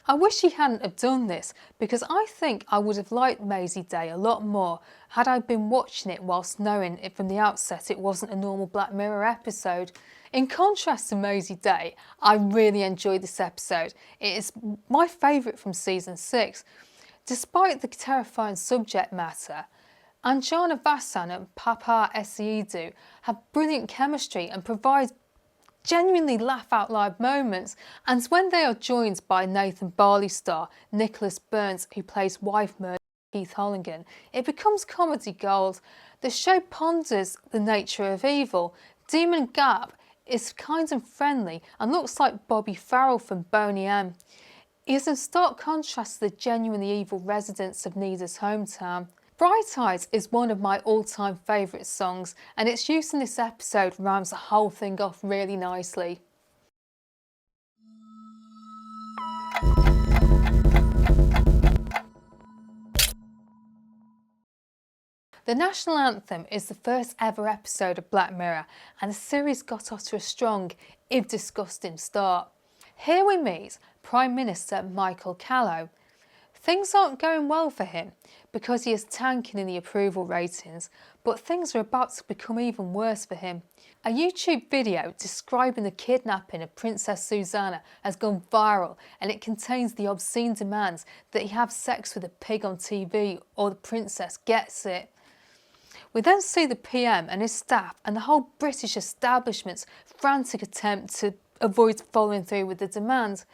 I wish he hadn't have done this because I think I would have liked Maisie Day a lot more had I been watching it whilst knowing it from the outset it wasn't a normal Black Mirror episode. In contrast to Maisie Day, I really enjoyed this episode. It is my favourite from season 6. Despite the terrifying subject matter, Anjana Vasan and Papa Esiedu have brilliant chemistry and provide genuinely laugh-out-loud moments, and when they are joined by Nathan Barley star Nicholas Burns, who plays wife murderer Keith Holligan, it becomes comedy gold. The show ponders the nature of evil. Demon Garp is kind and friendly and looks like Bobby Farrell from Boney M. He is in stark contrast to the genuinely evil residents of Nida's hometown. Bright Eyes is one of my all-time favourite songs, and its use in this episode rounds the whole thing off really nicely. The National Anthem is the first ever episode of Black Mirror, and the series got off to a strong, if disgusting, start. Here we meet Prime Minister Michael Callow. Things aren't going well for him because he is tanking in the approval ratings, but things are about to become even worse for him. A YouTube video describing the kidnapping of Princess Susanna has gone viral, and it contains the obscene demands that he have sex with a pig on TV or the princess gets it. We then see the PM and his staff and the whole British establishment's frantic attempt to avoid following through with the demand.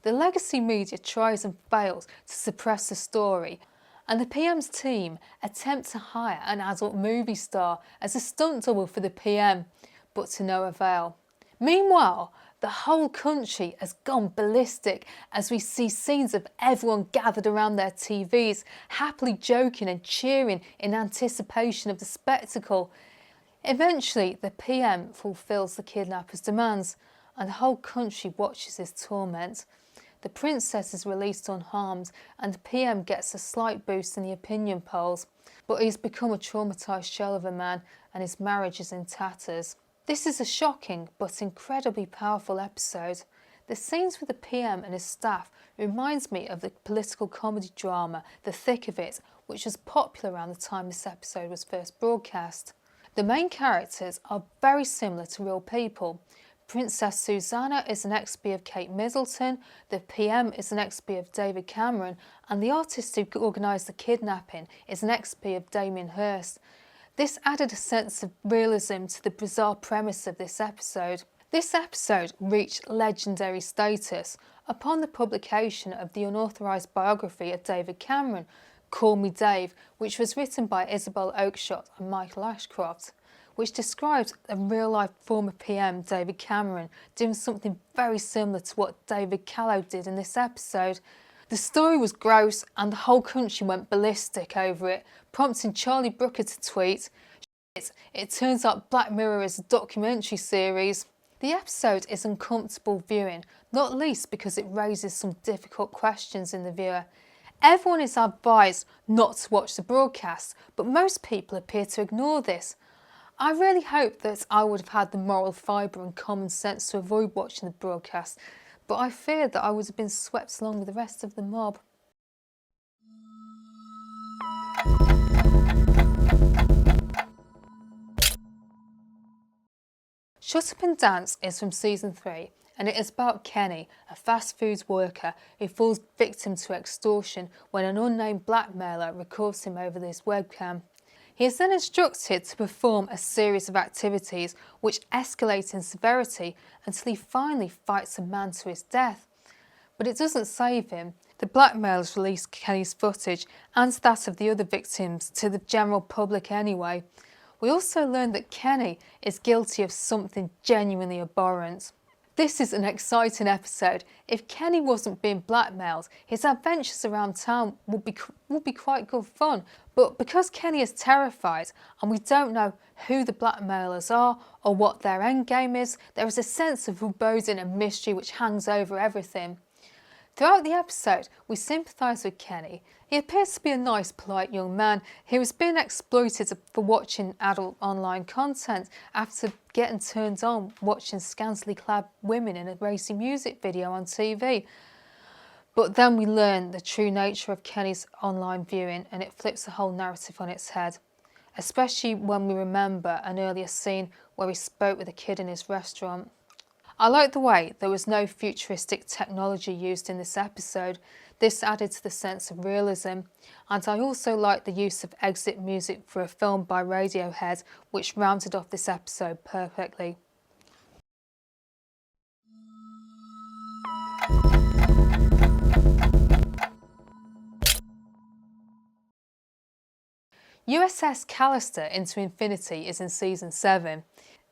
The legacy media tries and fails to suppress the story, and the PM's team attempt to hire an adult movie star as a stunt double for the PM, but to no avail. Meanwhile, the whole country has gone ballistic as we see scenes of everyone gathered around their TVs, happily joking and cheering in anticipation of the spectacle. Eventually, the PM fulfills the kidnapper's demands, and the whole country watches his torment. The princess is released unharmed, and the PM gets a slight boost in the opinion polls, but he's become a traumatised shell of a man, and his marriage is in tatters. This is a shocking but incredibly powerful episode. The scenes with the PM and his staff reminds me of the political comedy drama The Thick of It, which was popular around the time this episode was first broadcast. The main characters are very similar to real people. Princess Susanna is an ex-spy of Kate Middleton, the PM is an ex-spy of David Cameron, and the artist who organised the kidnapping is an ex-spy of Damien Hirst. This added a sense of realism to the bizarre premise of this episode. This episode reached legendary status upon the publication of the unauthorised biography of David Cameron, Call Me Dave, which was written by Isabel Oakeshott and Michael Ashcroft, which describes a real-life former PM, David Cameron, doing something very similar to what David Callow did in this episode. The story was gross and the whole country went ballistic over it, prompting Charlie Brooker to tweet, "Shit, it turns out Black Mirror is a documentary series." The episode is uncomfortable viewing, not least because it raises some difficult questions in the viewer. Everyone is advised not to watch the broadcast, but most people appear to ignore this. I really hope that I would have had the moral fibre and common sense to avoid watching the broadcast, but I feared that I would have been swept along with the rest of the mob. Shut Up and Dance is from season 3 and it is about Kenny, a fast food worker who falls victim to extortion when an unnamed blackmailer records him over this webcam. He is then instructed to perform a series of activities which escalate in severity until he finally fights a man to his death. But it doesn't save him. The blackmailers release Kenny's footage and that of the other victims to the general public anyway. We also learn that Kenny is guilty of something genuinely abhorrent. This is an exciting episode. If Kenny wasn't being blackmailed, his adventures around town would be quite good fun. But because Kenny is terrified and we don't know who the blackmailers are or what their endgame is, there is a sense of foreboding and mystery which hangs over everything. Throughout the episode, we sympathise with Kenny. He appears to be a nice, polite young man who is being exploited for watching adult online content after getting turned on watching scantily clad women in a racy music video on TV. But then we learn the true nature of Kenny's online viewing and it flips the whole narrative on its head, especially when we remember an earlier scene where he spoke with a kid in his restaurant. I like the way there was no futuristic technology used in this episode. This added to the sense of realism, and I also like the use of exit music for a film by Radiohead, which rounded off this episode perfectly. USS Callister Into Infinity is in season 7.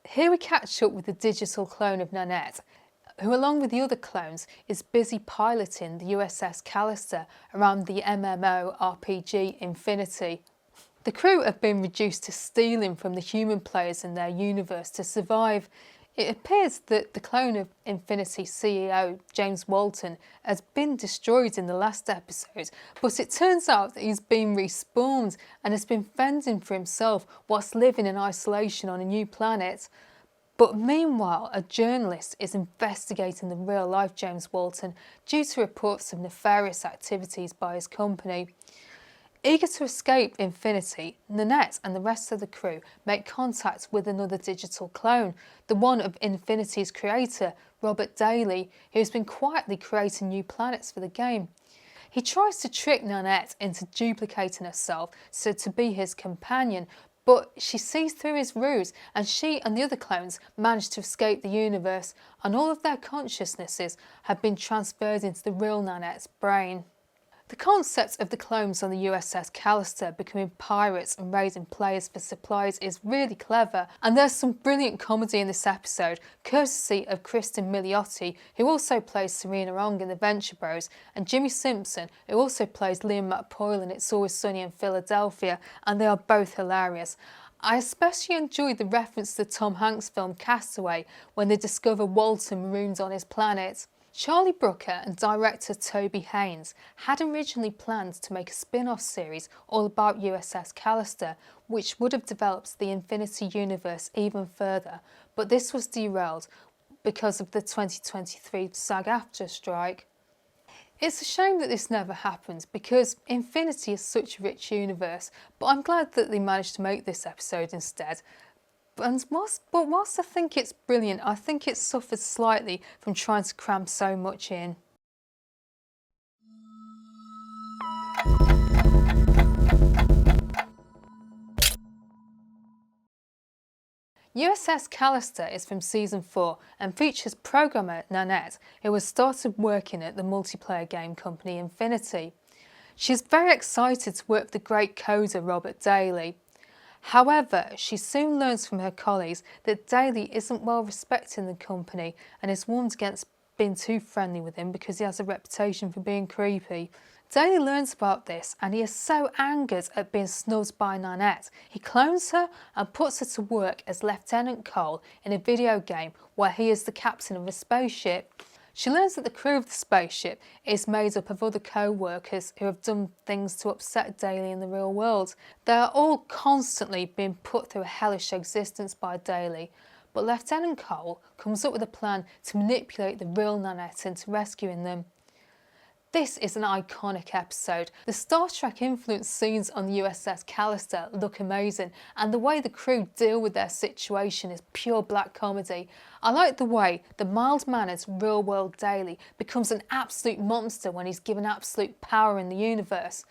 Here we catch up with the digital clone of Nanette, who along with the other clones is busy piloting the USS Callister around the MMORPG Infinity. The crew have been reduced to stealing from the human players in their universe to survive. It appears that the clone of Infinity CEO, James Walton, has been destroyed in the last episode, but it turns out that he's been respawned and has been fending for himself whilst living in isolation on a new planet. But meanwhile, a journalist is investigating the real-life James Walton due to reports of nefarious activities by his company. Eager to escape Infinity, Nanette and the rest of the crew make contact with another digital clone, the one of Infinity's creator, Robert Daly, who has been quietly creating new planets for the game. He tries to trick Nanette into duplicating herself so to be his companion, but she sees through his ruse and she and the other clones manage to escape the universe, and all of their consciousnesses have been transferred into the real Nanette's brain. The concept of the clones on the USS Callister becoming pirates and raiding players for supplies is really clever, and there's some brilliant comedy in this episode, courtesy of Kristen Milioti, who also plays Serena Ong in The Venture Bros, and Jimmy Simpson, who also plays Liam McPoyle in It's Always Sunny in Philadelphia, and they are both hilarious. I especially enjoyed the reference to the Tom Hanks film Castaway when they discover Walter marooned on his planet. Charlie Brooker and director Toby Haynes had originally planned to make a spin-off series all about USS Callister, which would have developed the Infinity universe even further, but this was derailed because of the 2023 SAG-AFTRA strike. It's a shame that this never happened because Infinity is such a rich universe, but I'm glad that they managed to make this episode instead. But whilst I think it's brilliant, I think it suffers slightly from trying to cram so much in. USS Callister is from Season 4 and features programmer Nanette, who has started working at the multiplayer game company Infinity. She is very excited to work with the great coder Robert Daly. However, she soon learns from her colleagues that Daly isn't well respected in the company and is warned against being too friendly with him because he has a reputation for being creepy. Daly learns about this and he is so angered at being snubbed by Nanette, he clones her and puts her to work as Lieutenant Cole in a video game where he is the captain of a spaceship. She learns that the crew of the spaceship is made up of other co-workers who have done things to upset Daly in the real world. They are all constantly being put through a hellish existence by Daly, but Lieutenant Cole comes up with a plan to manipulate the real Nanette into rescuing them. This is an iconic episode. The Star Trek influenced scenes on the USS Callister look amazing, and the way the crew deal with their situation is pure black comedy. I like the way the mild-mannered real-world Daly becomes an absolute monster when he's given absolute power in the universe.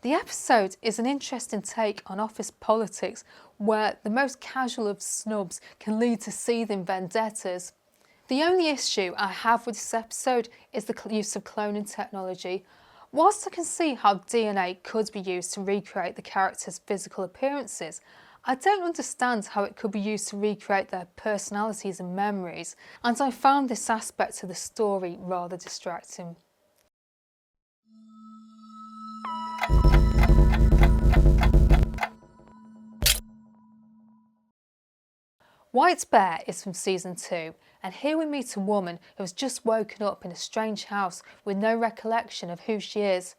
The episode is an interesting take on office politics, where the most casual of snubs can lead to seething vendettas. The only issue I have with this episode is the use of cloning technology. Whilst I can see how DNA could be used to recreate the characters' physical appearances, I don't understand how it could be used to recreate their personalities and memories, and I found this aspect of the story rather distracting. White Bear is from Season 2, and here we meet a woman who has just woken up in a strange house with no recollection of who she is.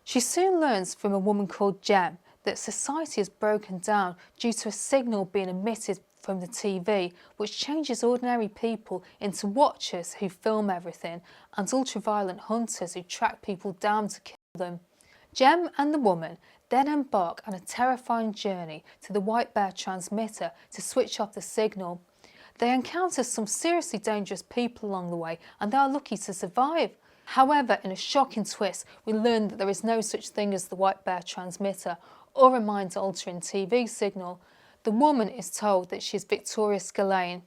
She soon learns from a woman called Jem that society has broken down due to a signal being emitted from the TV, which changes ordinary people into watchers who film everything and ultraviolet hunters who track people down to kill them. Jem and the woman then embark on a terrifying journey to the White Bear transmitter to switch off the signal. They encounter some seriously dangerous people along the way and they are lucky to survive. However, in a shocking twist, we learn that there is no such thing as the White Bear transmitter or a mind-altering TV signal. The woman is told that she is Victoria Scalane.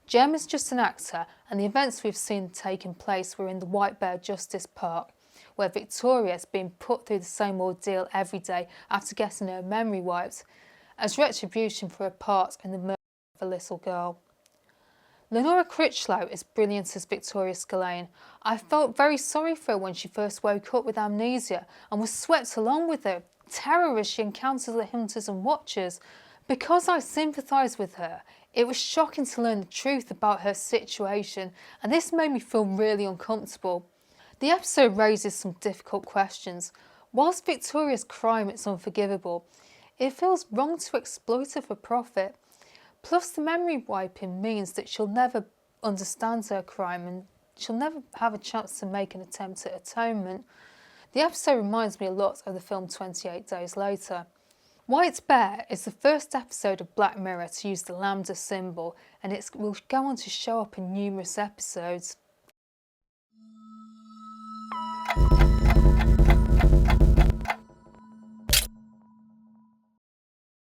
Jem is just an actor and the events we've seen taking place were in the White Bear Justice Park, where Victoria is being put through the same ordeal every day after getting her memory wiped, as retribution for her part in the murder of a little girl. Lenora Critchlow is brilliant as Victoria Scalane. I felt very sorry for her when she first woke up with amnesia and was swept along with her terror as she encounters the hunters and watchers. Because I sympathised with her, it was shocking to learn the truth about her situation, and this made me feel really uncomfortable. The episode raises some difficult questions. Whilst Victoria's crime is unforgivable, it feels wrong to exploit her for profit. Plus, the memory wiping means that she'll never understand her crime and she'll never have a chance to make an attempt at atonement. The episode reminds me a lot of the film 28 Days Later. White Bear is the first episode of Black Mirror to use the lambda symbol, and it will go on to show up in numerous episodes.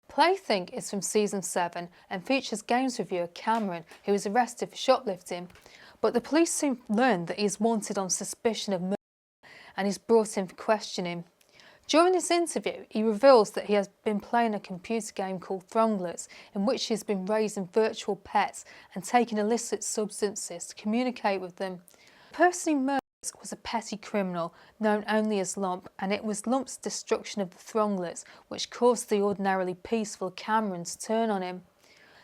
Plaything is from Season 7 and features games reviewer Cameron, who is arrested for shoplifting, but the police soon learn that he is wanted on suspicion of murder and is brought in for questioning. During this interview, he reveals that he has been playing a computer game called Thronglets, in which he has been raising virtual pets and taking illicit substances to communicate with them. The person he murdered was a petty criminal known only as Lump, and it was Lump's destruction of the Thronglets which caused the ordinarily peaceful Cameron to turn on him.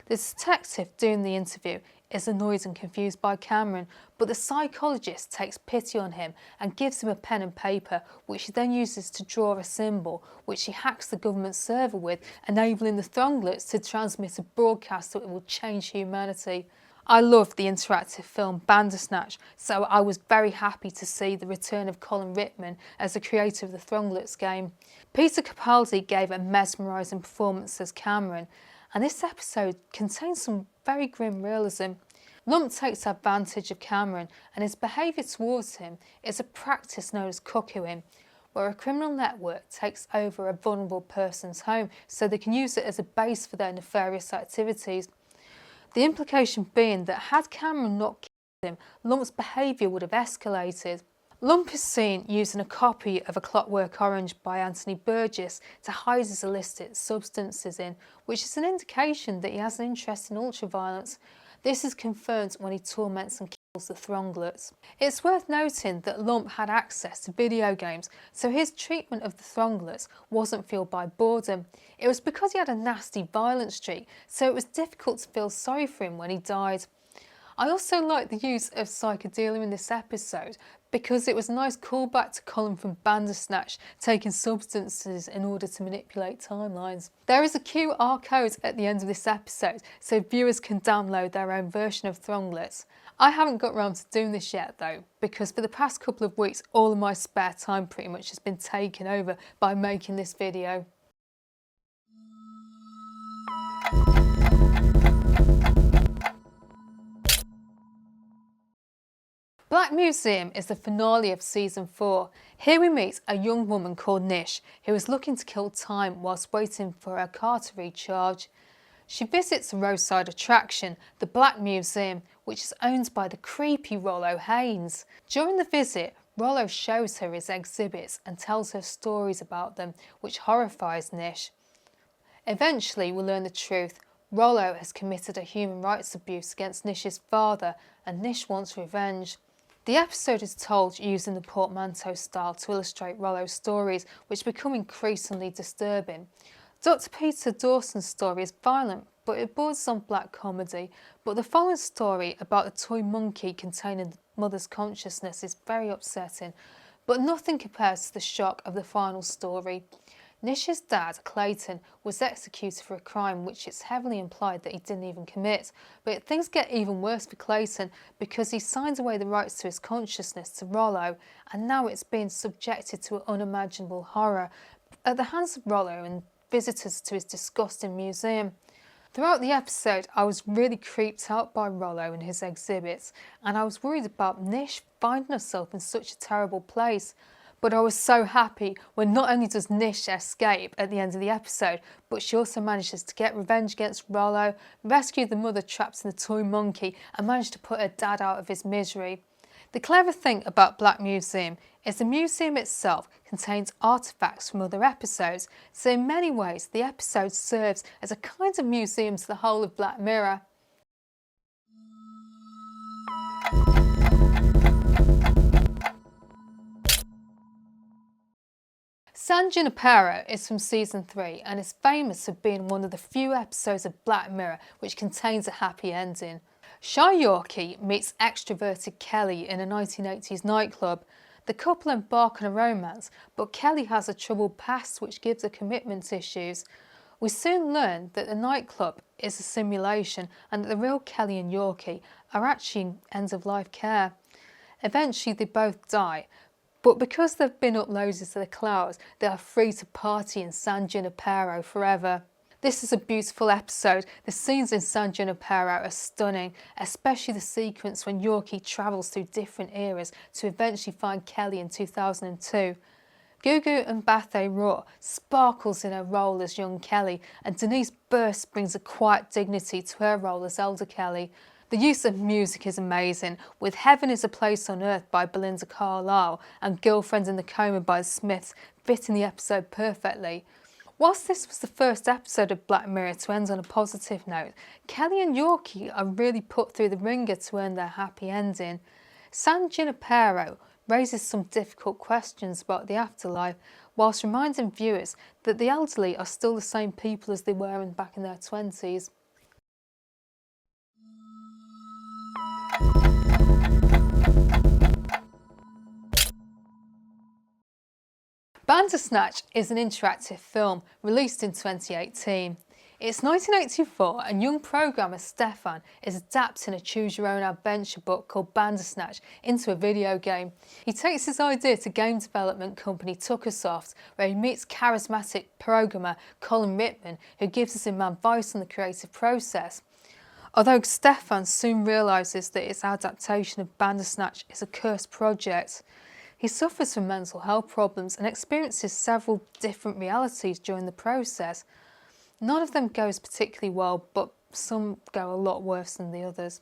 The detective doing the interview is annoyed and confused by Cameron, but the psychologist takes pity on him and gives him a pen and paper, which he then uses to draw a symbol which he hacks the government server with, enabling the Thronglets to transmit a broadcast that will change humanity. I loved the interactive film Bandersnatch, so I was very happy to see the return of Colin Rittman as the creator of the Thronglets game. Peter Capaldi gave a mesmerising performance as Cameron, and this episode contains some very grim realism. Lump takes advantage of Cameron, and his behaviour towards him is a practice known as cuckooing, where a criminal network takes over a vulnerable person's home so they can use it as a base for their nefarious activities. The implication being that had Cameron not killed him, Lump's behaviour would have escalated. Lump is seen using a copy of A Clockwork Orange by Anthony Burgess to hide his illicit substances in, which is an indication that he has an interest in ultraviolence. This is confirmed when he torments and kills the Thronglets. It's worth noting that Lump had access to video games, so his treatment of the Thronglets wasn't fueled by boredom. It was because he had a nasty violent streak, so it was difficult to feel sorry for him when he died. I also like the use of psychedelia in this episode because it was a nice callback to Colin from Bandersnatch taking substances in order to manipulate timelines. There is a QR code at the end of this episode so viewers can download their own version of Thronglets. I haven't got round to doing this yet though, because for the past couple of weeks all of my spare time pretty much has been taken over by making this video. Black Museum is the finale of Season 4. Here we meet a young woman called Nish who is looking to kill time whilst waiting for her car to recharge. She visits a roadside attraction, the Black Museum, which is owned by the creepy Rollo Haynes. During the visit, Rollo shows her his exhibits and tells her stories about them, which horrifies Nish. Eventually we learn the truth. Rollo has committed a human rights abuse against Nish's father and Nish wants revenge. The episode is told using the portmanteau style to illustrate Rollo's stories, which become increasingly disturbing. Dr. Peter Dawson's story is violent, but it borders on black comedy, but the following story about the toy monkey containing the mother's consciousness is very upsetting, but nothing compares to the shock of the final story. Nish's dad, Clayton, was executed for a crime which it's heavily implied that he didn't even commit, but things get even worse for Clayton because he signs away the rights to his consciousness to Rollo, and now it's being subjected to unimaginable horror at the hands of Rollo and visitors to his disgusting museum. Throughout the episode, I was really creeped out by Rollo and his exhibits, and I was worried about Nish finding herself in such a terrible place. But I was so happy when not only does Nish escape at the end of the episode, but she also manages to get revenge against Rollo, rescue the mother trapped in the toy monkey, and manage to put her dad out of his misery. The clever thing about Black Museum is the museum itself contains artefacts from other episodes, so in many ways the episode serves as a kind of museum to the whole of Black Mirror. San Junipero is from Season 3 and is famous for being one of the few episodes of Black Mirror which contains a happy ending. Shy Yorkie meets extroverted Kelly in a 1980s nightclub. The couple embark on a romance, but Kelly has a troubled past which gives her commitment issues. We soon learn that the nightclub is a simulation and that the real Kelly and Yorkie are actually in end-of-life care. Eventually they both die, but because they've been uploaded to the clouds, they are free to party in San Junipero forever. This is a beautiful episode. The scenes in San Junipero are stunning, especially the sequence when Yorkie travels through different eras to eventually find Kelly in 2002. Gugu and Bathe Raw sparkles in her role as young Kelly, and Denise Burst brings a quiet dignity to her role as elder Kelly. The use of music is amazing, with Heaven is a Place on Earth by Belinda Carlisle and Girlfriend in the Coma by the Smiths fitting the episode perfectly. Whilst this was the first episode of Black Mirror to end on a positive note, Kelly and Yorkie are really put through the ringer to earn their happy ending. San Junipero raises some difficult questions about the afterlife, whilst reminding viewers that the elderly are still the same people as they were back in their 20s. Bandersnatch is an interactive film released in 2018. It's 1984 and young programmer Stefan is adapting a choose-your-own-adventure book called Bandersnatch into a video game. He takes his idea to game development company Tuckersoft, where he meets charismatic programmer Colin Rittman, who gives him advice on the creative process. Although Stefan soon realises that his adaptation of Bandersnatch is a cursed project. He suffers from mental health problems and experiences several different realities during the process. None of them goes particularly well, but some go a lot worse than the others.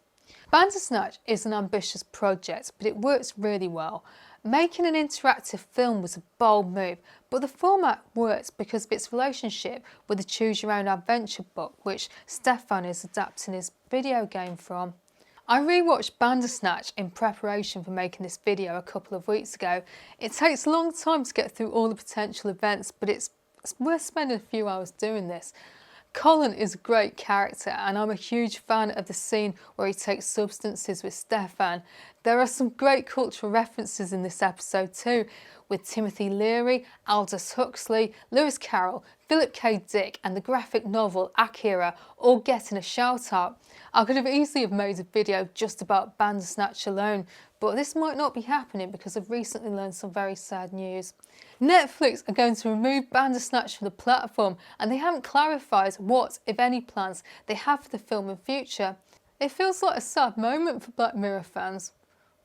Bandersnatch is an ambitious project, but it works really well. Making an interactive film was a bold move, but the format works because of its relationship with the Choose Your Own Adventure book, which Stefan is adapting his video game from. I rewatched Bandersnatch in preparation for making this video a couple of weeks ago. It takes a long time to get through all the potential events, but it's worth spending a few hours doing this. Colin is a great character, and I'm a huge fan of the scene where he takes substances with Stefan. There are some great cultural references in this episode too, with Timothy Leary, Aldous Huxley, Lewis Carroll, Philip K. Dick and the graphic novel Akira all getting a shout out. I could have easily made a video just about Bandersnatch alone, but this might not be happening because I've recently learned some very sad news. Netflix are going to remove Bandersnatch from the platform, and they haven't clarified what, if any, plans they have for the film in future. It feels like a sad moment for Black Mirror fans.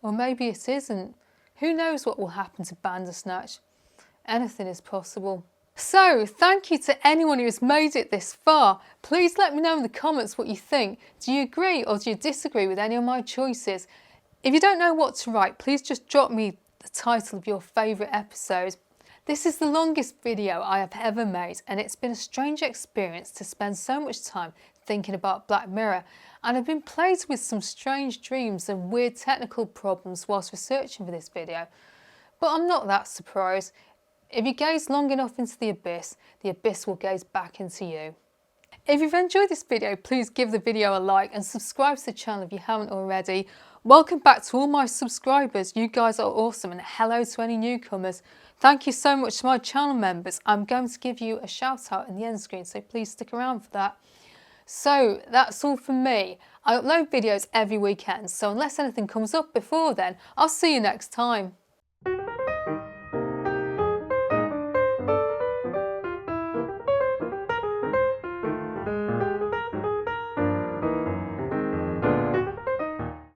Or maybe it isn't. Who knows what will happen to Bandersnatch? Anything is possible. So, thank you to anyone who has made it this far. Please let me know in the comments what you think. Do you agree or do you disagree with any of my choices? If you don't know what to write, please just drop me the title of your favourite episode. This is the longest video I have ever made, and it's been a strange experience to spend so much time thinking about Black Mirror, and I've been plagued with some strange dreams and weird technical problems whilst researching for this video. But I'm not that surprised. If you gaze long enough into the abyss will gaze back into you. If you've enjoyed this video, please give the video a like and subscribe to the channel if you haven't already. Welcome back to all my subscribers, you guys are awesome, and hello to any newcomers. Thank you so much to my channel members. I'm going to give you a shout out in the end screen, so please stick around for that. So that's all from me. I upload videos every weekend, so unless anything comes up before then, I'll see you next time.